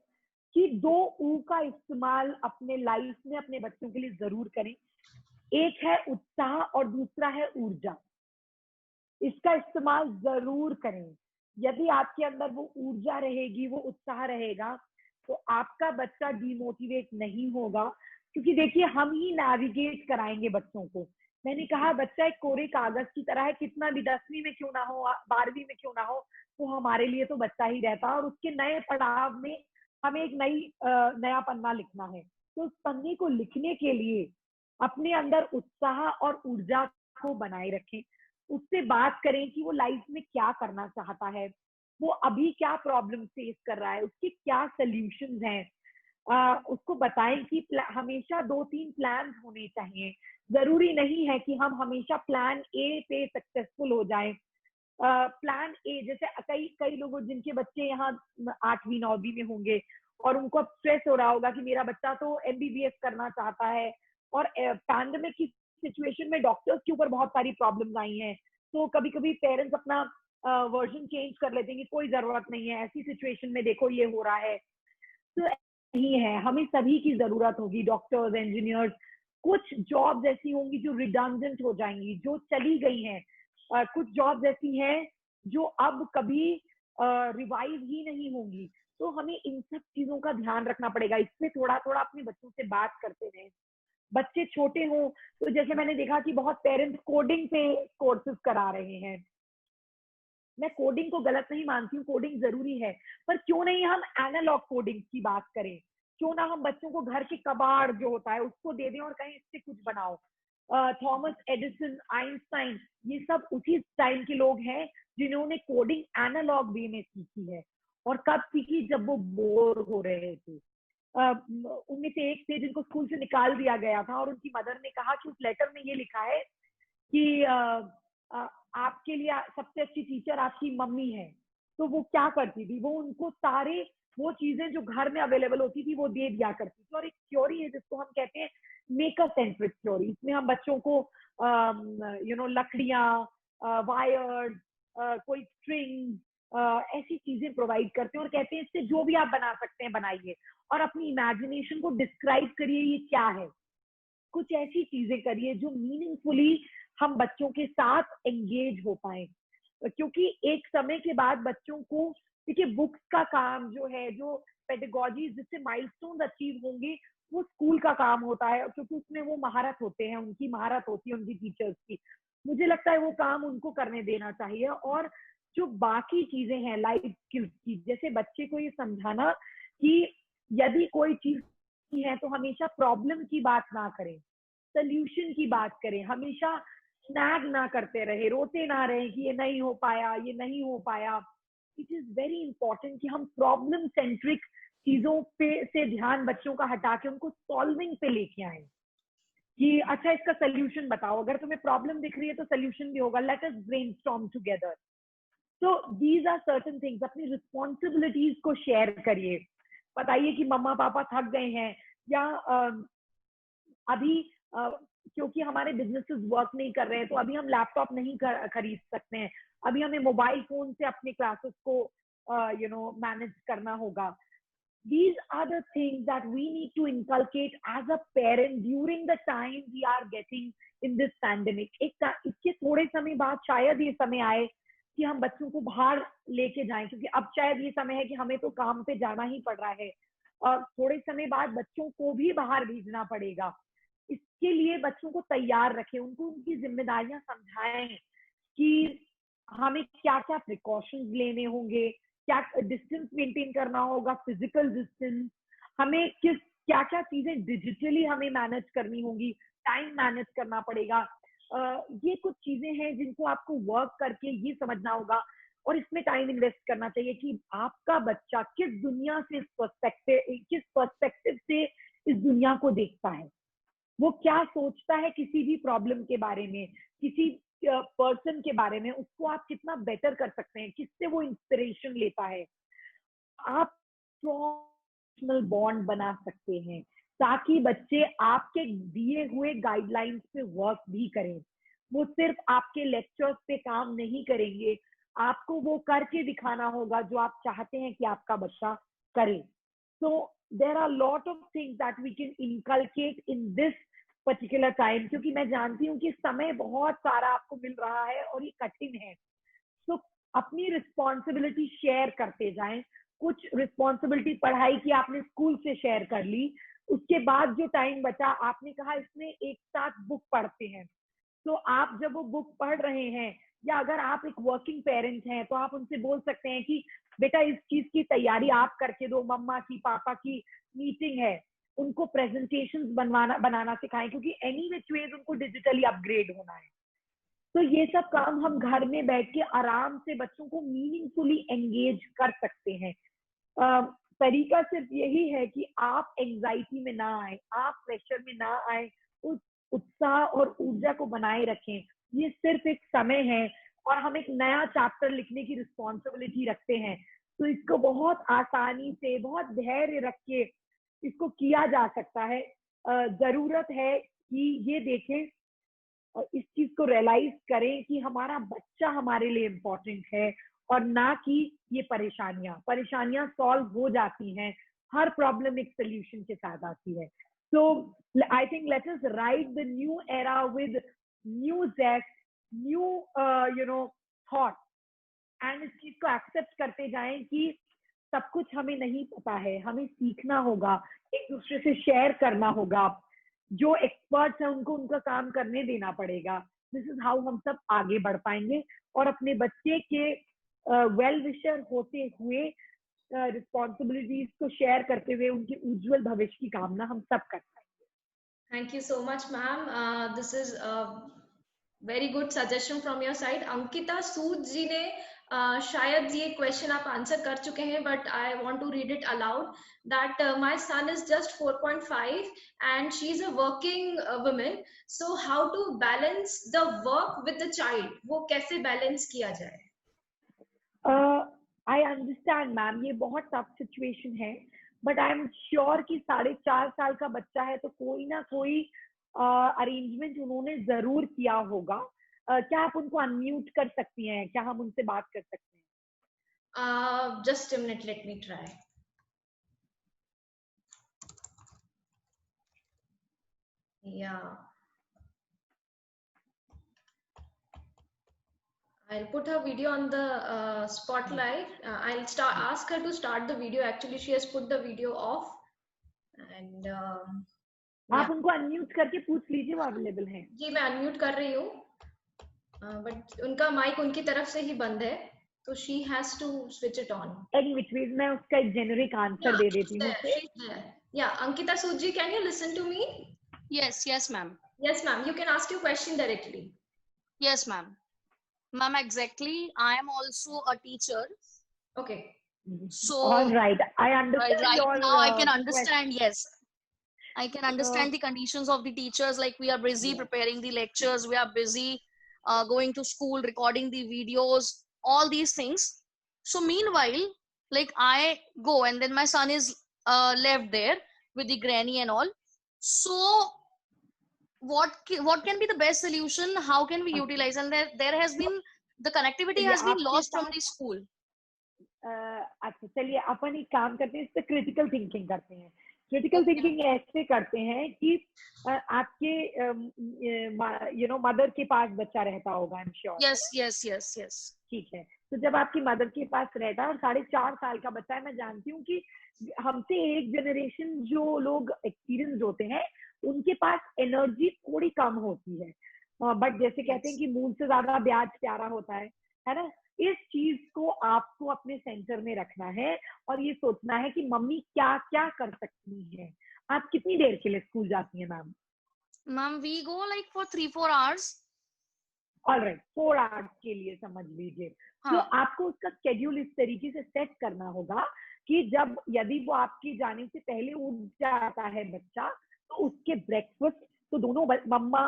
कि 2 ऊ का इस्तेमाल अपने लाइफ में अपने बच्चों के लिए जरूर करें। एक है उत्साह और दूसरा है ऊर्जा। इसका इस्तेमाल जरूर करें। यदि आपके अंदर वो ऊर्जा रहेगी, वो उत्साह रहेगा, तो आपका बच्चा डिमोटिवेट नहीं होगा। क्योंकि देखिए, हम ही नेविगेट कराएंगे बच्चों को। मैंने कहा, बच्चा एक कोरे कागज की तरह है, कितना भी 10वीं में क्यों ना हो, 12वीं में क्यों ना हो, वो हमारे लिए तो बच्चा ही रहता है। और उसके नए पड़ाव में हमें एक नया पन्ना लिखना है। तो उस पन्ने को लिखने के लिए अपने अंदर उत्साह और ऊर्जा को बनाए रखें। उससे बात करें कि वो लाइफ में क्या करना चाहता है, वो अभी क्या प्रॉब्लम फेस कर रहा है, उसके क्या सोल्यूशंस हैं। उसको बताएं कि हमेशा 2-3 प्लान होने चाहिए। जरूरी नहीं है कि हम हमेशा प्लान ए पे सक्सेसफुल हो जाएं। प्लान ए, जैसे कई कई लोग जिनके बच्चे यहाँ 8वीं 9वीं में होंगे और उनको अब स्ट्रेस हो रहा होगा कि मेरा बच्चा तो एमबीबीएस करना चाहता है, और पैंडेमिक की सिचुएशन में डॉक्टर्स के ऊपर बहुत सारी प्रॉब्लम्स आई हैं। तो कभी कभी पेरेंट्स अपना वर्जन चेंज कर लेते हैं कि कोई जरूरत नहीं है, ऐसी सिचुएशन में देखो ये हो रहा है। तो नहीं है, हमें सभी की जरूरत होगी, डॉक्टर्स, इंजीनियर्स। कुछ जॉब्स ऐसी होंगी जो रिडंडेंट हो जाएंगी, जो चली गई हैं। कुछ जॉब्स ऐसी हैं जो अब कभी रिवाइव ही नहीं होंगी। तो हमें इन सब चीजों का ध्यान रखना पड़ेगा। इससे थोड़ा थोड़ा अपने बच्चों से बात करते रहें। बच्चे छोटे हों तो जैसे मैंने देखा कि बहुत पेरेंट्स कोडिंग पे कोर्सेज करा रहे हैं। मैं कोडिंग को गलत नहीं मानती हूँ, कोडिंग जरूरी है, पर क्यों नहीं हम एनालॉग कोडिंग की बात करें। क्यों ना हम बच्चों को घर के कबाड़ जो होता है उसको दे दें और कहें इससे कुछ बनाओ। थॉमस एडिसन, आइंस्टाइन, ये सब उसी टाइम के लोग हैं जिन्होंने कोडिंग एनालॉग वे में सीखी है। और कब सीखी? जब वो बोर हो रहे थे। उनमें से एक थे जिनको स्कूल से निकाल दिया गया था, और उनकी मदर ने कहा कि उस लेटर में ये लिखा है कि आपके लिए सबसे अच्छी टीचर आपकी मम्मी है। तो वो क्या करती थी, वो उनको सारे वो चीजें जो घर में अवेलेबल होती थी वो दे दिया करती थी। और एक थ्योरी है जिसको हम कहते हैं मेकर सेंट्रिक थ्योरी। इसमें हम बच्चों को लकड़ियां, वायर्स, कोई स्ट्रिंग, ऐसी चीजें प्रोवाइड करते हैं और कहते हैं इससे जो भी आप बना सकते हैं बनाइए, और अपनी इमेजिनेशन को डिस्क्राइब करिए ये क्या है। कुछ ऐसी चीजें करिए जो मीनिंगफुली हम बच्चों के साथ एंगेज हो पाए, क्योंकि एक समय के बाद बच्चों को, देखिए बुक्स का काम जो है, जो पेडागोजी जिससे माइलस्टोन्स अचीव होंगे, वो स्कूल का काम होता है, क्योंकि उसमें वो महारत होते हैं, उनकी महारत होती है उनकी टीचर्स की। मुझे लगता है वो काम उनको करने देना चाहिए। और जो बाकी चीजें हैं लाइफ स्किल्स की, जैसे बच्चे को ये समझाना कि यदि कोई चीज है तो हमेशा प्रॉब्लम की बात ना करें, सोल्यूशन की बात करें, हमेशा स्नैग ना करते रहे, रोते ना रहे कि ये नहीं हो पाया, ये नहीं हो पाया। इट इज वेरी इंपॉर्टेंट कि हम प्रॉब्लम सेंट्रिक चीजों पे से ध्यान बच्चों का हटा के उनको सॉल्विंग पे लेके आए, कि अच्छा इसका सोल्यूशन बताओ, अगर तुम्हें प्रॉब्लम दिख रही है तो सोल्यूशन भी होगा, लेट अस ब्रेनस्टॉर्म टुगेदर। तो दीज आर सर्टेन थिंग्स। अपनी रिस्पॉन्सिबिलिटीज को शेयर करिए, बताइए कि मम्मा पापा थक गए हैं, या अभी क्योंकि हमारे बिजनेसेस वर्क नहीं कर रहे हैं तो अभी हम लैपटॉप नहीं खरीद सकते हैं, अभी हमें मोबाइल फोन से अपने क्लासेस को मैनेज करना होगा। These are the things that we need to inculcate as a parent during the time we are getting in this pandemic. इसके थोड़े समय बाद शायद ये समय आए कि हम बच्चों को बाहर लेके जाएं, क्योंकि अब शायद ये समय है कि हमें तो काम पे जाना ही पड़ रहा है, और थोड़े समय बाद बच्चों को भी बाहर भेजना पड़ेगा। इसके लिए बच्चों को तैयार रखें, उनको उनकी जिम्मेदारियां समझाएं कि हमें क्या क्या प्रिकॉशंस लेने होंगे, क्या डिस्टेंस मेंटेन करना होगा, फिजिकल डिस्टेंस, हमें क्या क्या चीजें डिजिटली हमें मैनेज करनी होंगी, टाइम मैनेज करना पड़ेगा। ये कुछ चीजें हैं जिनको आपको वर्क करके ये समझना होगा, और इसमें टाइम इन्वेस्ट करना चाहिए कि आपका बच्चा किस दुनिया से, किस पर्सपेक्टिव से इस दुनिया को देखता है, वो क्या सोचता है किसी भी प्रॉब्लम के बारे में, किसी पर्सन के बारे में, उसको आप कितना बेटर कर सकते हैं, किससे वो इंस्पिरेशन लेता है। आप इमोशनल बॉन्ड बना सकते हैं ताकि बच्चे आपके दिए हुए गाइडलाइंस पे वर्क भी करें। वो सिर्फ आपके लेक्चर्स पे काम नहीं करेंगे, आपको वो करके दिखाना होगा जो आप चाहते हैं कि आपका बच्चा करे। So there are lot of things that we can inculcate in this particular time, क्योंकि मैं जानती हूँ कि समय बहुत सारा आपको मिल रहा है और ये कठिन है। तो अपनी रिस्पॉन्सिबिलिटी शेयर करते जाएं। कुछ रिस्पॉन्सिबिलिटी पढ़ाई की आपने स्कूल से शेयर कर ली, उसके बाद जो टाइम बचा आपने कहा इसमें एक साथ बुक पढ़ते हैं, तो आप जब वो बुक पढ़ रहे हैं, या अगर आप एक वर्किंग पेरेंट हैं तो आप उनसे बोल सकते हैं कि बेटा इस चीज की तैयारी आप करके दो, मम्मा की पापा की मीटिंग है, उनको प्रेजेंटेशंस बनाना सिखाएं, क्योंकि एनी विच वेज उनको डिजिटली अपग्रेड होना है। तो ये सब काम हम घर में बैठ के आराम से बच्चों को मीनिंगफुली एंगेज कर सकते हैं। तरीका सिर्फ यही है कि आप एंजाइटी में ना आए, आप प्रेशर में ना आए, उस उत्साह और ऊर्जा को बनाए रखें। ये सिर्फ एक समय है और हम एक नया चैप्टर लिखने की रिस्पॉन्सिबिलिटी रखते हैं, तो इसको बहुत आसानी से, बहुत धैर्य रख के इसको किया जा सकता है। जरूरत है कि ये देखें और इस चीज को रियलाइज करें कि हमारा बच्चा हमारे लिए इम्पोर्टेंट है, और ना कि ये परेशानियां सॉल्व हो जाती हैं, हर प्रॉब्लम एक सोल्यूशन के साथ आती है। So I think let us write the new era with new zest, new thought, and इस चीज को एक्सेप्ट करते जाएं कि सब कुछ हमें नहीं पता है, हमें सीखना होगा, एक दूसरे से शेयर करना होगा, जो एक्सपर्ट्स हैं उनको उनका काम करने देना पड़ेगा। दिस इज हाउ हम सब आगे बढ़ पाएंगे, और अपने बच्चे के वेल विशर होते हुए, रिस्पॉन्सिबिलिटीज को शेयर करते हुए उनके उज्जवल भविष्य की कामना हम सब कर पाएंगे। Thank you so much, ma'am. This is a very good suggestion from your side. Ankita सूद जी ने शायद ये क्वेश्चन आप आंसर कर चुके हैं, but I want to read it aloud that my son is just 4.5 and she is a working woman, so how to balance the work with the child, वो कैसे बैलेंस किया जाए? आई अंडरस्टैंड मैम, ये बहुत टफ सिचुएशन है, बट आई एम श्योर कि 4.5 साल का बच्चा है तो कोई ना कोई अरेंजमेंट उन्होंने जरूर किया होगा। क्या आप उनको अनम्यूट कर सकती हैं? क्या हम उनसे बात कर सकते हैं? Just a minute, let me try. Yeah, I'll put her video on the spotlight. I'll ask her to start the video. Actually, she has put the video off. And आप उनको अनम्यूट करके पूछ लीजिए वो अवेलेबल हैं। जी मैं अनम्यूट कर रही हूँ, बट उनका माइक उनकी तरफ से ही बंद है, तो she has to switch it on. Any which ways मैं उसका एक जेनरिक आंसर दे देती हूँ उसे। Yeah, Ankita Suji, can you listen to me? Yes, yes, ma'am. Yes, ma'am. You can ask your question directly. Yes, ma'am. Ma'am, exactly. I am also a teacher. Okay. So all right, I understand. Right your, now I can understand. question. Yes, I can understand the conditions of the teachers. Like we are busy preparing the lectures, we are busy going to school, recording the videos, all these things. So meanwhile, like I go and then my son is left there with the granny and all. So what can be the best solution? How can we utilize? And there has been the connectivity has been lost from the school. अच्छा चलिए अपन एक काम करते हैं, इस पे क्रिटिकल थिंकिंग करते हैं। क्रिटिकल थिंकिंग ऐसे करते हैं कि आपके मदर के पास बच्चा रहता होगा, I am sure. Yes yes yes yes ठीक है, तो जब आपकी मदर के पास रहता है और 4.5 साल का बच्चा है, मैं जानती हूँ कि हमसे एक जनरेशन जो लोग एक्सपीरियंस होते हैं उनके पास एनर्जी थोड़ी कम होती है, बट जैसे कहते हैं कि मूल से ज्यादा ब्याज प्यारा होता है ना। इस चीज को आपको अपने सेंटर में रखना है और ये सोचना है कि मम्मी क्या क्या कर सकती है। आप कितनी देर के लिए स्कूल जाती हैं ma'am? Ma'am we go like for 3-4 hours। Alright, 4 hours के लिए समझ लीजिए। तो आपको उसका शेड्यूल इस तरीके से सेट करना होगा कि जब यदि वो आपके जाने से पहले उठ जाता है बच्चा, तो उसके ब्रेकफास्ट, तो दोनों mamma,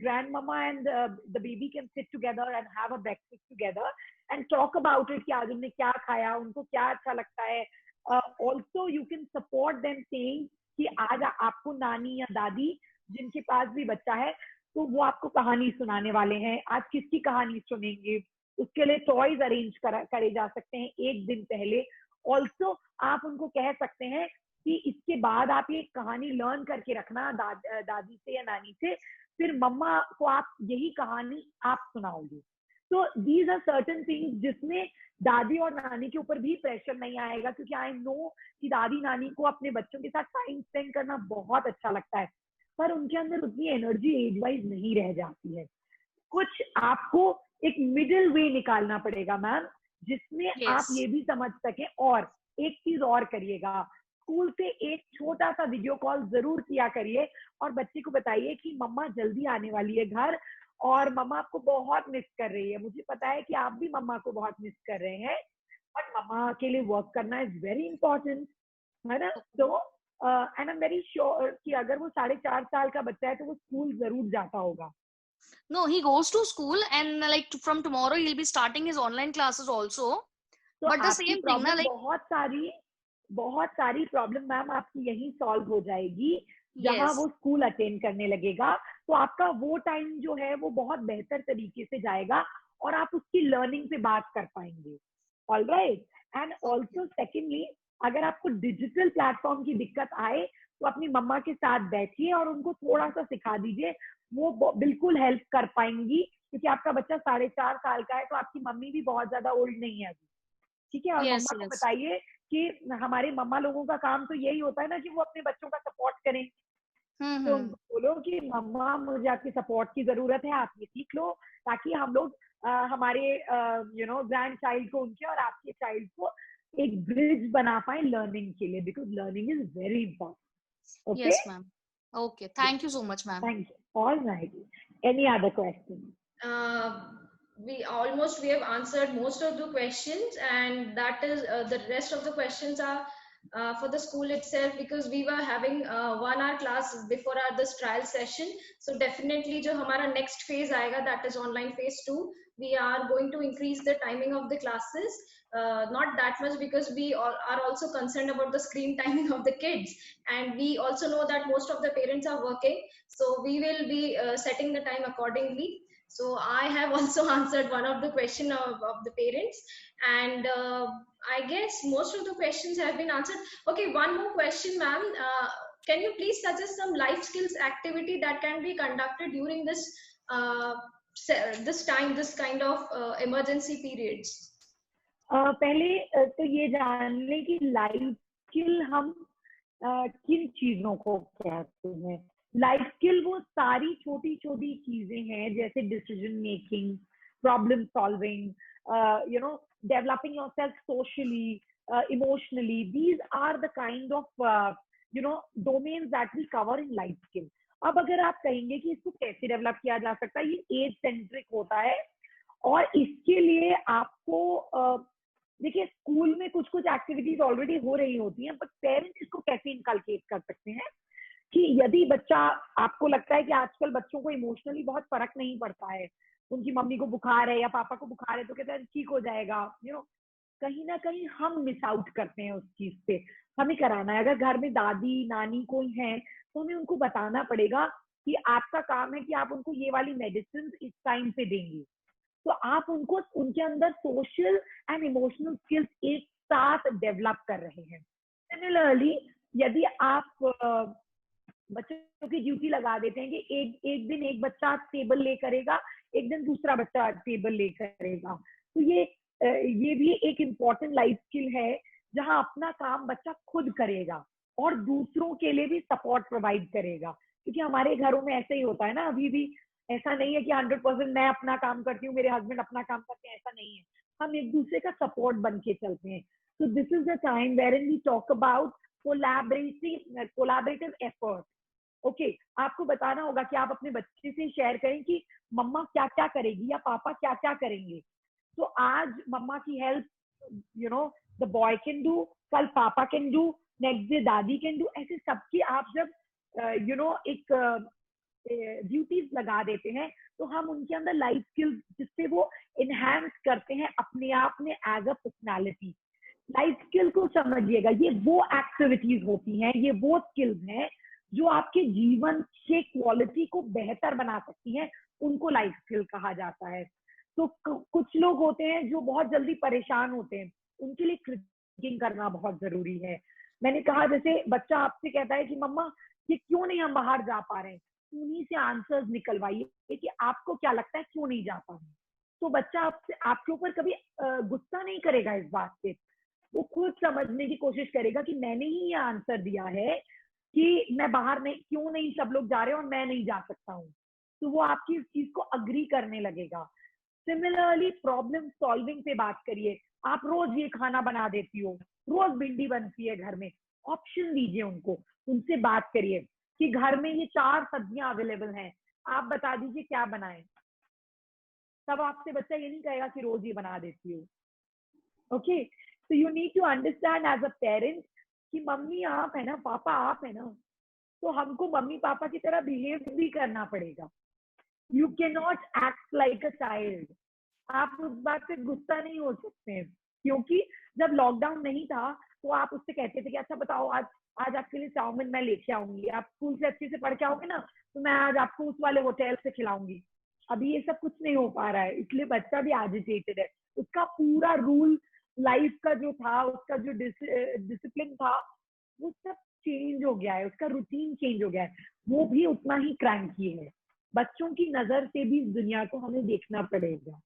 grand mamma and the baby can sit together and have a breakfast together and talk about it कि आज उन्होंने क्या खाया, उनको क्या अच्छा लगता है। Also you can support them saying कि आज आपको नानी या दादी जिनके पास भी बच्चा है तो वो आपको कहानी सुनाने वाले हैं, आज किसकी कहानी सुनेंगे, उसके लिए टॉयज अरेंज करे जा सकते हैं एक दिन पहले। ऑल्सो आप उनको कह सकते हैं कि इसके बाद आप ये कहानी लर्न करके रखना दादी से या नानी से, फिर मम्मा को आप यही कहानी आप सुनाओगे। तो दीज आर सर्टेन थिंग्स जिसमें दादी और नानी के ऊपर भी प्रेशर नहीं आएगा, क्योंकि आई नो कि दादी नानी को अपने बच्चों के साथ टाइम स्पेंड करना बहुत अच्छा लगता है, पर उनके अंदर उतनी एनर्जी एज वाइज नहीं रह जाती है। कुछ आपको एक मिडिल वे निकालना पड़ेगा मैम, जिसमें आप ये भी समझ सके। और एक चीज और करिएगा, स्कूल से एक छोटा सा वीडियो कॉल जरूर किया करिए और बच्चे को बताइए कि मम्मा जल्दी आने वाली है घर और मम्मा आपको बहुत मिस कर रही है। मुझे पता है कि आप भी मम्मा को बहुत मिस कर रहे हैं, बट मम्मा के लिए वर्क करना इज वेरी इंपॉर्टेंट, है ना। तो and I am very sure कि अगर वो 4.5 साल का बच्चा है तो वो स्कूल जरूर जाता होगा। No, he goes to school and like from tomorrow he'll be starting his online classes also. तो but the same thing ना, like बहुत सारी प्रॉब्लम मैम आपकी यही सॉल्व हो जाएगी जहाँ वो स्कूल अटेंड करने लगेगा। तो आपका वो टाइम जो है वो बहुत बेहतर तरीके से जाएगा और आप उसकी लर्निंग पे बात कर पाएंगे। ऑलराइट, एंड ऑल्सो सेकेंडली, अगर आपको डिजिटल प्लेटफॉर्म की दिक्कत आए तो अपनी मम्मा के साथ बैठिए और उनको थोड़ा सा सिखा दीजिए, वो बिल्कुल हेल्प कर पाएंगी, क्योंकि आपका बच्चा 4.5 साल का है तो आपकी मम्मी भी बहुत ज्यादा ओल्ड नहीं है अभी, ठीक है। और मम्मा को बताइए कि हमारे मम्मा लोगों का काम तो यही होता है ना कि वो अपने बच्चों का सपोर्ट करें। तो बोलो कि मम्मा मुझे आपकी सपोर्ट की जरूरत है, आप ये सीख लो ताकि हम लोग हमारे ग्रैंड चाइल्ड को, उनके और आपके चाइल्ड को एक ब्रिज बना पाए लर्निंग के लिए, because learning is very important. Okay, yes ma'am. Okay, thank you so much ma'am. Thank you. All right, any other question? We have answered most of the questions, and that is the rest of the questions are for the school itself, because we were having 1 hour class before our this trial session. So definitely जो हमारा next phase आएगा, that is online phase 2, we are going to increase the timing of the classes, not that much, because we are also concerned about the screen timing of the kids, and we also know that most of the parents are working, so we will be setting the time accordingly. So I have also answered one of the question of the parents, and I guess most of the questions have been answered. Okay, one more question, ma'am. Can you please suggest some life skills activity that can be conducted during this this time, this kind of emergency periods? पहले तो ये जान लें कि लाइफ स्किल हम किन चीजों को कहते हैं। लाइफ स्किल वो सारी छोटी छोटी चीजें हैं, जैसे decision making, problem solving, you know, developing yourself socially, emotionally. These are the kind of you know domains that we cover in life skill. अब अगर आप कहेंगे कि इसको कैसे डेवलप किया जा सकता है, ये एज सेंट्रिक होता है, और इसके लिए आपको देखिए स्कूल में कुछ कुछ एक्टिविटीज ऑलरेडी हो रही होती हैं, बट पेरेंट्स इसको कैसे इनकलकेट कर सकते हैं कि यदि बच्चा, आपको लगता है कि आजकल बच्चों को इमोशनली बहुत फर्क नहीं पड़ता है, उनकी मम्मी को बुखार है या पापा को बुखार है तो कहते हैं ठीक हो जाएगा, यू नो, कहीं ना कहीं हम मिस आउट करते हैं उस चीज से। हमें कराना है, अगर घर में दादी नानी कोई है तो हमें उनको बताना पड़ेगा कि आपका काम है कि आप उनको ये वाली मेडिसिन इस टाइम पे देंगे, तो आप उनको उनके अंदर सोशल एंड इमोशनल स्किल्स एक साथ डेवलप कर रहे हैं। सिमिलरली यदि आप बच्चों की ड्यूटी लगा देते हैं कि एक दिन एक बच्चा टेबल ले करेगा, एक दिन दूसरा बच्चा टेबल ले करेगा, तो ये भी एक इम्पॉर्टेंट लाइफ स्किल है, जहां अपना काम बच्चा खुद करेगा और दूसरों के लिए भी सपोर्ट प्रोवाइड करेगा। क्योंकि हमारे घरों में ऐसे ही होता है ना, अभी भी ऐसा नहीं है कि 100% मैं अपना काम करती हूँ, मेरे हस्बैंड अपना काम करते हैं, ऐसा नहीं है। हम एक दूसरे का सपोर्ट बन के चलते हैं। So this is the time wherein we talk about collaborative effort. Okay, आपको बताना होगा कि आप अपने बच्चे से शेयर करें कि मम्मा क्या क्या करेगी या पापा क्या क्या करेंगे। तो आज मम्मा की help, you know, the boy can do, कल पापा कैन डू, नेक्स्ट डे दादी कैन डू। ऐसे सबकी आप जब यू नो एक ड्यूटीज लगा देते हैं तो हम उनके अंदर लाइफ स्किल्स जिससे वो इनहैंस करते हैं अपने आप में as a personality. Life skill को समझिएगा, ये वो एक्टिविटीज होती हैं, ये वो स्किल्स हैं जो आपके जीवन के क्वालिटी को बेहतर बना सकती हैं, उनको लाइफ स्किल कहा जाता है। तो कुछ लोग होते हैं जो बहुत जल्दी परेशान होते हैं, उनके लिए क्रिकेटिंग करना बहुत जरूरी है। मैंने कहा जैसे बच्चा आपसे कहता है कि मम्मा ये क्यों नहीं हम बाहर जा पा रहे हैं, उन्हीं से आंसर्स निकलवाइए कि आपको क्या लगता है क्यों नहीं जा पा रहे। तो बच्चा आपके ऊपर कभी गुस्सा नहीं करेगा इस बात से, वो खुद समझने की कोशिश करेगा कि मैंने ही ये आंसर दिया है कि मैं बाहर नहीं, क्यों नहीं सब लोग जा रहे हैं और मैं नहीं जा सकता हूँ, तो वो आपकी इस चीज को अग्री करने लगेगा। सिमिलरली प्रॉब्लम सॉल्विंग पे बात करिए। आप रोज ये खाना बना देती हो, रोज भिंडी बनती है घर में, ऑप्शन दीजिए उनको, उनसे बात करिए कि घर में ये 4 सब्जियां अवेलेबल हैं, आप बता दीजिए क्या बनाएं। तब आपसे बच्चा ये नहीं कहेगा कि रोज ये बना देती हो। Okay, so you need to understand as a parent कि मम्मी आप है ना, पापा आप है ना, तो हमको मम्मी पापा की तरह बिहेव भी करना पड़ेगा। You can not act like a child. आप उस बात से गुस्सा नहीं हो सकते हैं, क्योंकि जब लॉकडाउन नहीं था तो आप उससे कहते थे कि अच्छा बताओ आज आपके लिए चाउमीन मैं लेके आऊंगी, आप स्कूल से अच्छे से पढ़ के आओगे ना तो मैं आज आपको उस वाले होटल से खिलाऊंगी। अभी ये सब कुछ नहीं हो पा रहा है, इसलिए बच्चा भी एजिटेटेड है। उसका पूरा रूल लाइफ का जो था, उसका जो डिसिप्लिन था, वो सब चेंज हो गया है, उसका रूटीन चेंज हो गया है, वो भी उतना ही क्रैंकी है। बच्चों की नजर से भी इस दुनिया को हमें देखना पड़ेगा।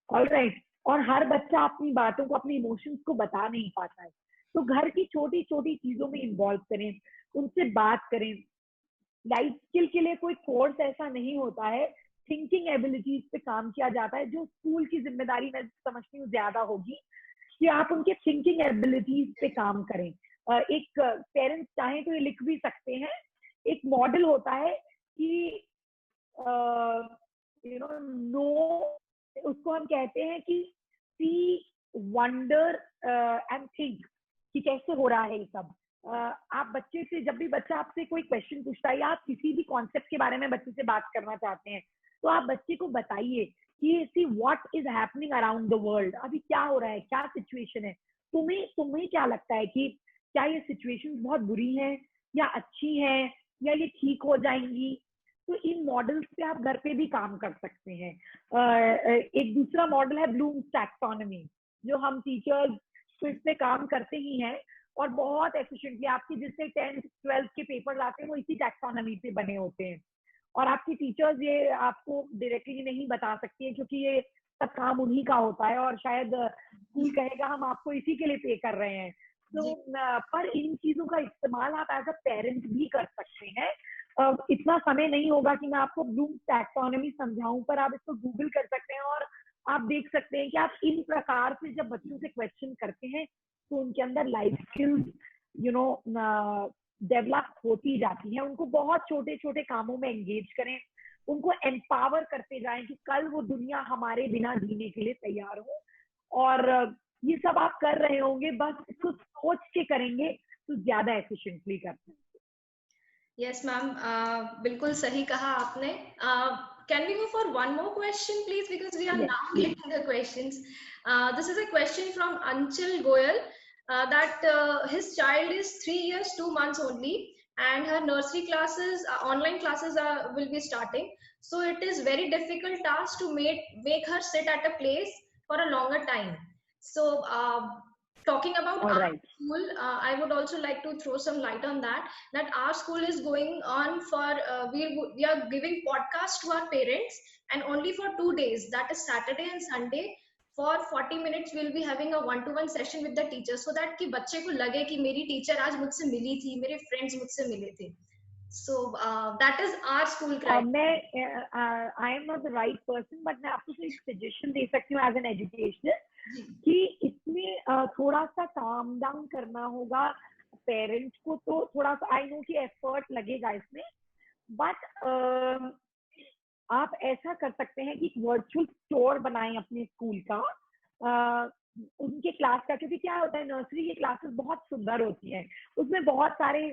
ऑलराइट, और हर बच्चा अपनी बातों को, अपनी इमोशंस को बता नहीं पाता है, तो घर की छोटी छोटी चीजों में इन्वॉल्व करें, उनसे बात करें। लाइफ स्किल के लिए कोई कोर्स ऐसा नहीं होता है, थिंकिंग एबिलिटीज पे काम किया जाता है, जो स्कूल की जिम्मेदारी मैं समझती हूँ ज्यादा होगी कि आप उनके थिंकिंग एबिलिटीज पे काम करें। एक पेरेंट्स चाहें तो ये लिख भी सकते हैं, एक मॉडल होता है कि यू नो उसको हम कहते हैं कि सी, वंडर एंड थिंक, कि कैसे हो रहा है ये सब। आप बच्चे से, जब भी बच्चा आपसे कोई क्वेश्चन पूछता है या आप किसी भी कॉन्सेप्ट के बारे में बच्चे से बात करना चाहते हैं, तो आप बच्चे को बताइए कि see what is happening around the world, अभी क्या हो रहा है, क्या सिचुएशन है, तुम्हें क्या लगता है कि क्या ये सिचुएशन बहुत बुरी है या अच्छी है या ये ठीक हो जाएंगी। तो इन मॉडल्स पे आप घर पे भी काम कर सकते हैं। एक दूसरा मॉडल है ब्लूम्स टैक्सोनॉमी, जो हम टीचर्स तो इस पे काम करते ही हैं और बहुत एफिशिएंटली आपके जिससे 10th 12th के पेपर आते हैं वो इसी टैक्सोनॉमी पे बने होते हैं। और आपकी टीचर्स ये आपको डायरेक्टली नहीं बता सकती है क्योंकि ये सब काम उन्हीं का होता है और शायद स्कूल कहेगा हम आपको इसी के लिए पे कर रहे हैं। तो पर इन चीजों का इस्तेमाल आप एज अ पेरेंट भी कर सकते हैं। इतना समय नहीं होगा कि मैं आपको ब्लूम्स टैक्सोनॉमी समझाऊं, पर आप इसको गूगल कर सकते हैं और आप देख सकते हैं कि आप इन प्रकार से जब बच्चों से क्वेश्चन करते हैं तो उनके अंदर लाइफ स्किल्स डेवलप होती जाती है। उनको बहुत छोटे छोटे कामों में एंगेज करें, उनको एम्पावर करते जाएं कि कल वो दुनिया हमारे बिना जीने के लिए तैयार हो। और ये सब आप कर रहे होंगे, बस इसको सोच के करेंगे तो ज्यादा एफिशिएंटली करते हैं। यस मैम, बिल्कुल सही कहा आपने। Can we go for one more question please, because we are now getting the questions. This is a question from Anchal Goyal that his child is 3 years 2 months only and her nursery classes, online classes will be starting, so it is very difficult task to make her sit at a place for a longer time. So talking about our school, I would also like to throw some light on that our school is going on for we are giving podcast to our parents, and only for 2 days, that is Saturday and Sunday. For 40 minutes we'll be having a one-to-one session with the teacher, so that कि बच्चे को लगे कि मेरी टीचर आज मुझसे मिली थी, मेरे फ्रेंड्स मुझसे मिले थे. So that is our school criteria. I am not the right person, but मैं आपको एक सजेशन दे सकती हूँ as an educator कि इसमें थोड़ा सा काम डाउन करना होगा पेरेंट्स को। तो थोड़ा सा आई नो कि एफर्ट लगेगा इसमें, बट आप ऐसा कर सकते हैं कि वर्चुअल स्टोर बनाएं अपने स्कूल का, उनके क्लास का। क्योंकि क्या होता है, नर्सरी की क्लासेस बहुत सुंदर होती हैं, उसमें बहुत सारे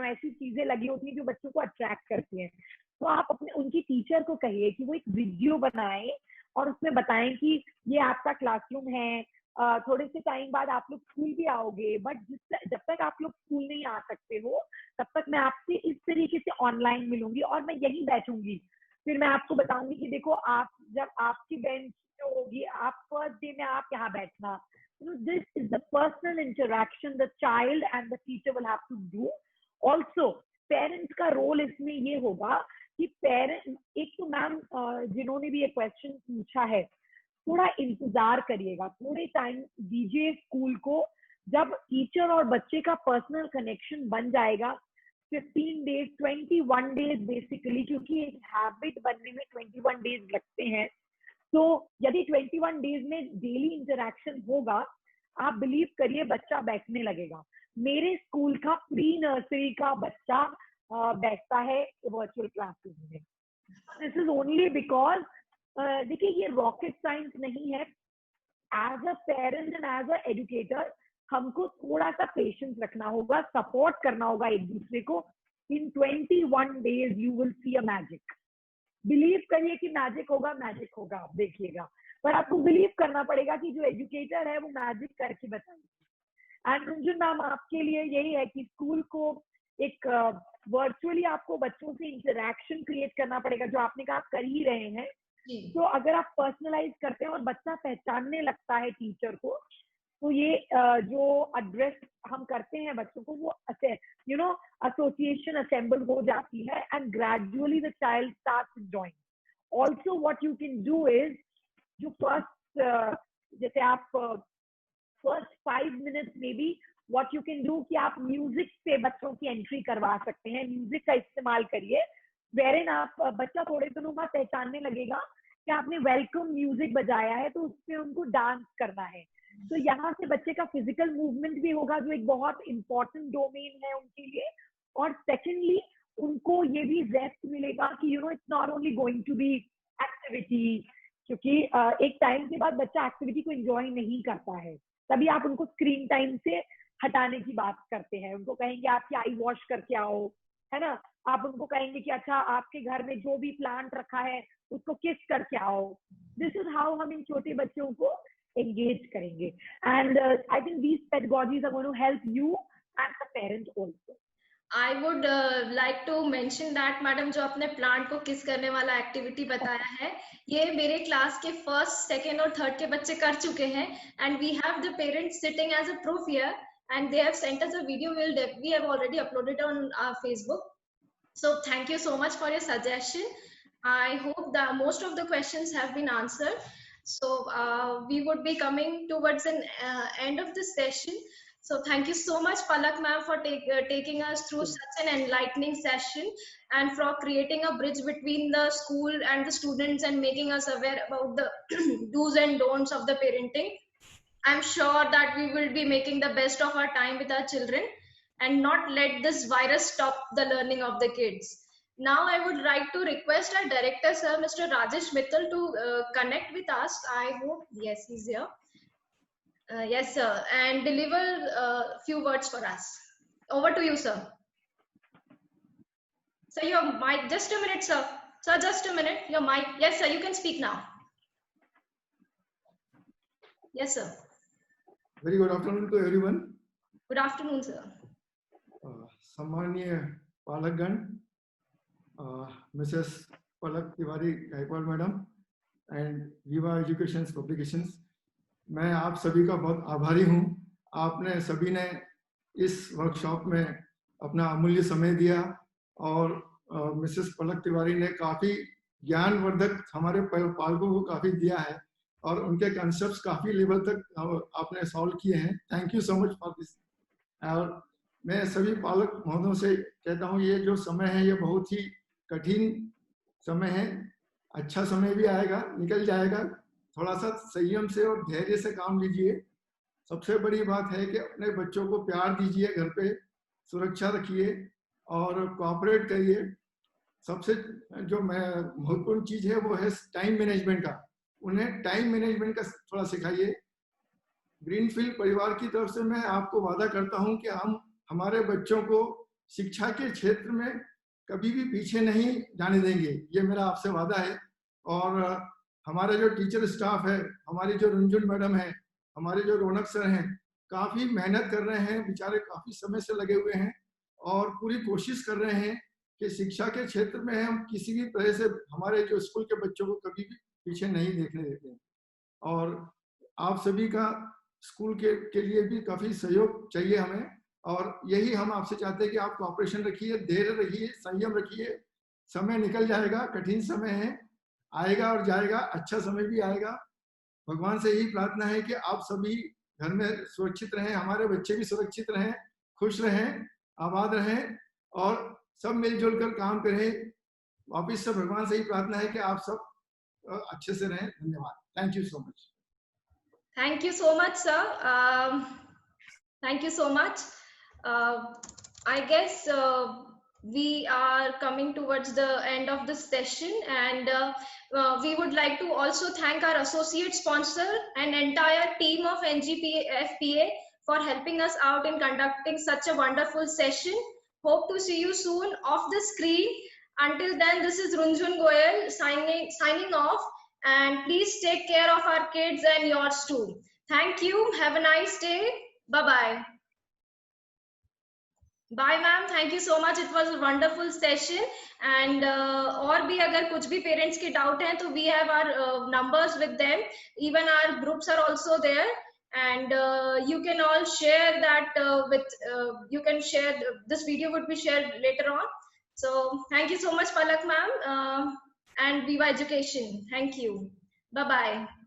ऐसी चीजें लगी होती हैं जो बच्चों को अट्रैक्ट करती हैं। तो आप अपने उनकी टीचर को कहिए कि वो एक वीडियो बनाए और उसमें बताएं कि ये आपका क्लासरूम है, थोड़े से टाइम बाद आप लोग स्कूल भी आओगे, बट जब तक आप लोग स्कूल नहीं आ सकते हो तब तक मैं आपसे इस तरीके से ऑनलाइन मिलूंगी और मैं यहीं बैठूंगी। फिर मैं आपको बताऊंगी कि देखो आप जब आपकी बेंच जो होगी, आप फर्स्ट डे में आप यहाँ बैठना। This is the personal interaction the child and the teacher will have to do. Also parents का रोल इसमें ये होगा कि पेरेंट, एक तो मैम जिन्होंने भी ये क्वेश्चन पूछा है, थोड़ा इंतजार करिएगा, थोड़े टाइम दीजिए स्कूल को। जब टीचर और बच्चे का पर्सनल कनेक्शन बन जाएगा, 15 डेज 21 डेज बेसिकली, क्योंकि एक हैबिट बनने में 21 डेज लगते हैं। तो यदि 21 डेज में डेली इंटरेक्शन होगा, आप बिलीव करिए बच्चा बैठने लगेगा। मेरे स्कूल का प्री नर्सरी का बच्चा बैठता है वर्चुअल क्लासेस में। दिस इज ओनली बिकॉज देखिए ये रॉकेट साइंस नहीं है। As a parent and as a educator हमको थोड़ा सा पेशेंस रखना होगा, सपोर्ट करना होगा एक दूसरे को। इन 21 days you will see a magic. Believe करिए कि मैजिक होगा, आप देखिएगा, पर आपको बिलीव करना पड़ेगा कि जो एजुकेटर है वो मैजिक करके बताएगी। एंड रुंजुन मैम, आपके लिए यही है कि स्कूल को एक वर्चुअली आपको बच्चों से इंटरेक्शन क्रिएट करना पड़ेगा, जो आपने कहा आप कर ही रहे हैं। तो अगर आप पर्सनलाइज करते हैं और बच्चा पहचानने लगता है टीचर को, तो ये जो एड्रेस हम करते हैं बच्चों को, वो एसोसिएशन असेंबल हो जाती है and gradually the child starts enjoying. Also what you can do is, जो फर्स्ट जैसे आप फर्स्ट 5 मिनट्स में भी व्हाट यू कैन डू कि आप म्यूजिक से बच्चों की एंट्री करवा सकते हैं। म्यूजिक का इस्तेमाल करिए, वेरिन आप बच्चा थोड़े दिनों बाद पहचानने लगेगा कि आपने वेलकम म्यूजिक बजाया है, तो उससे उनको डांस करना है। तो यहाँ से बच्चे का फिजिकल मूवमेंट भी होगा, जो एक बहुत इंपॉर्टेंट डोमेन है उनके लिए। और सेकेंडली उनको ये भी रेस्ट मिलेगा कि it's not only going to be activity, क्योंकि एक टाइम के बाद बच्चा एक्टिविटी को एंजॉय नहीं करता है। तभी आप उनको स्क्रीन टाइम से हटाने की बात करते हैं। उनको कहेंगे आपकी आई वॉश करके आओ, है ना। आप उनको कहेंगे कि अच्छा आपके घर में जो भी प्लांट रखा है उसको किस करके आओ। दिस इज हाउ हम इन छोटे बच्चों को एंगेज करेंगे। And I think these pedagogies are going to help you and the parents also. I would like to mention that madam जो आपने प्लांट को किस करने वाला एक्टिविटी बताया है, ये मेरे क्लास के फर्स्ट, सेकेंड और थर्ड के बच्चे कर चुके हैं, and we have the parents sitting as a proof here, and they have sent us a video. We have already uploaded on our Facebook. So thank you so much for your suggestion. I hope that most of the questions have been answered. So we would be coming towards an end of this session. So thank you so much, Palak ma'am, for taking us through such an enlightening session and for creating a bridge between the school and the students and making us aware about the do's and don'ts of the parenting. I'm sure that we will be making the best of our time with our children and not let this virus stop the learning of the kids. Now I would like to request our director, sir, Mr. Rajesh Mittal, to connect with us. I hope, yes, he's here. Yes, sir, and deliver a few words for us. Over to you, sir. Sir, your mic, just a minute, sir. Sir, just a minute. Your mic, yes, sir, you can speak now. Yes, sir. Very good afternoon to everyone. Good afternoon, sir. सम्मानीय पालकगण, Mrs. Palak Tiwari Gaikwad madam and विवा एजुकेशन पब्लिकेशंस, मैं आप सभी का बहुत आभारी हूँ। आपने सभी ने इस वर्कशॉप में अपना अमूल्य समय दिया और मिसेस पलक तिवारी ने काफ़ी ज्ञानवर्धक हमारे पालकों को काफ़ी दिया है और उनके कॉन्सेप्ट्स काफ़ी लेवल तक आपने सॉल्व किए हैं। Thank you so much for this. और मैं सभी पालक महोदयों से कहता हूँ, ये जो समय है ये बहुत ही कठिन समय है। अच्छा समय भी आएगा, निकल जाएगा। थोड़ा सा संयम से और धैर्य से काम लीजिए। सबसे बड़ी बात है कि अपने बच्चों को प्यार दीजिए, घर पे सुरक्षा रखिए और कोऑपरेट करिए। सबसे जो महत्वपूर्ण चीज़ है वो है टाइम मैनेजमेंट का। उन्हें टाइम मैनेजमेंट का थोड़ा सिखाइए। ग्रीनफील्ड परिवार की तरफ से मैं आपको वादा करता हूं कि हम हमारे बच्चों को शिक्षा के क्षेत्र में कभी भी पीछे नहीं जाने देंगे, ये मेरा आपसे वादा है। और हमारे जो टीचर स्टाफ है, हमारी जो रुंझुन मैडम है, हमारे जो रौनक सर हैं, काफ़ी मेहनत कर रहे हैं, बेचारे काफ़ी समय से लगे हुए हैं और पूरी कोशिश कर रहे हैं कि शिक्षा के क्षेत्र में हम किसी भी तरह से हमारे जो स्कूल के बच्चों को कभी भी पीछे नहीं देखने देते हैं। और आप सभी का स्कूल के लिए भी काफ़ी सहयोग चाहिए हमें, और यही हम आपसे चाहते हैं कि आप कोऑपरेशन रखिए, धैर्य रखिए, संयम रखिए। समय निकल जाएगा, कठिन समय है, आएगा और जाएगा, अच्छा समय भी आएगा। भगवान से यही प्रार्थना है कि आप सभी घर में सुरक्षित रहें, हमारे बच्चे भी सुरक्षित रहें, खुश रहें, आबाद रहें और सब मिलजुल कर काम करें। वापिस से भगवान से ही प्रार्थना है कि आप सब अच्छे से रहें। धन्यवाद। Thank you so much. Thank you so much, sir. Thank you so much. I guess we are coming towards the end of this session, and we would like to also thank our associate sponsor and entire team of NGFPA for helping us out in conducting such a wonderful session. Hope to see you soon off the screen. Until then, this is Runjhun Goyal signing off, and please take care of our kids and yours too. Thank you. Have a nice day. Bye-bye. Bye ma'am, thank you so much. It was a wonderful session. And और भी अगर कुछ भी parents के doubt हैं तो we have our numbers with them. Even our groups are also there, and you can all share that you can share, this video would be shared later on. So thank you so much Palak ma'am, and Viva Education. Thank you. Bye bye.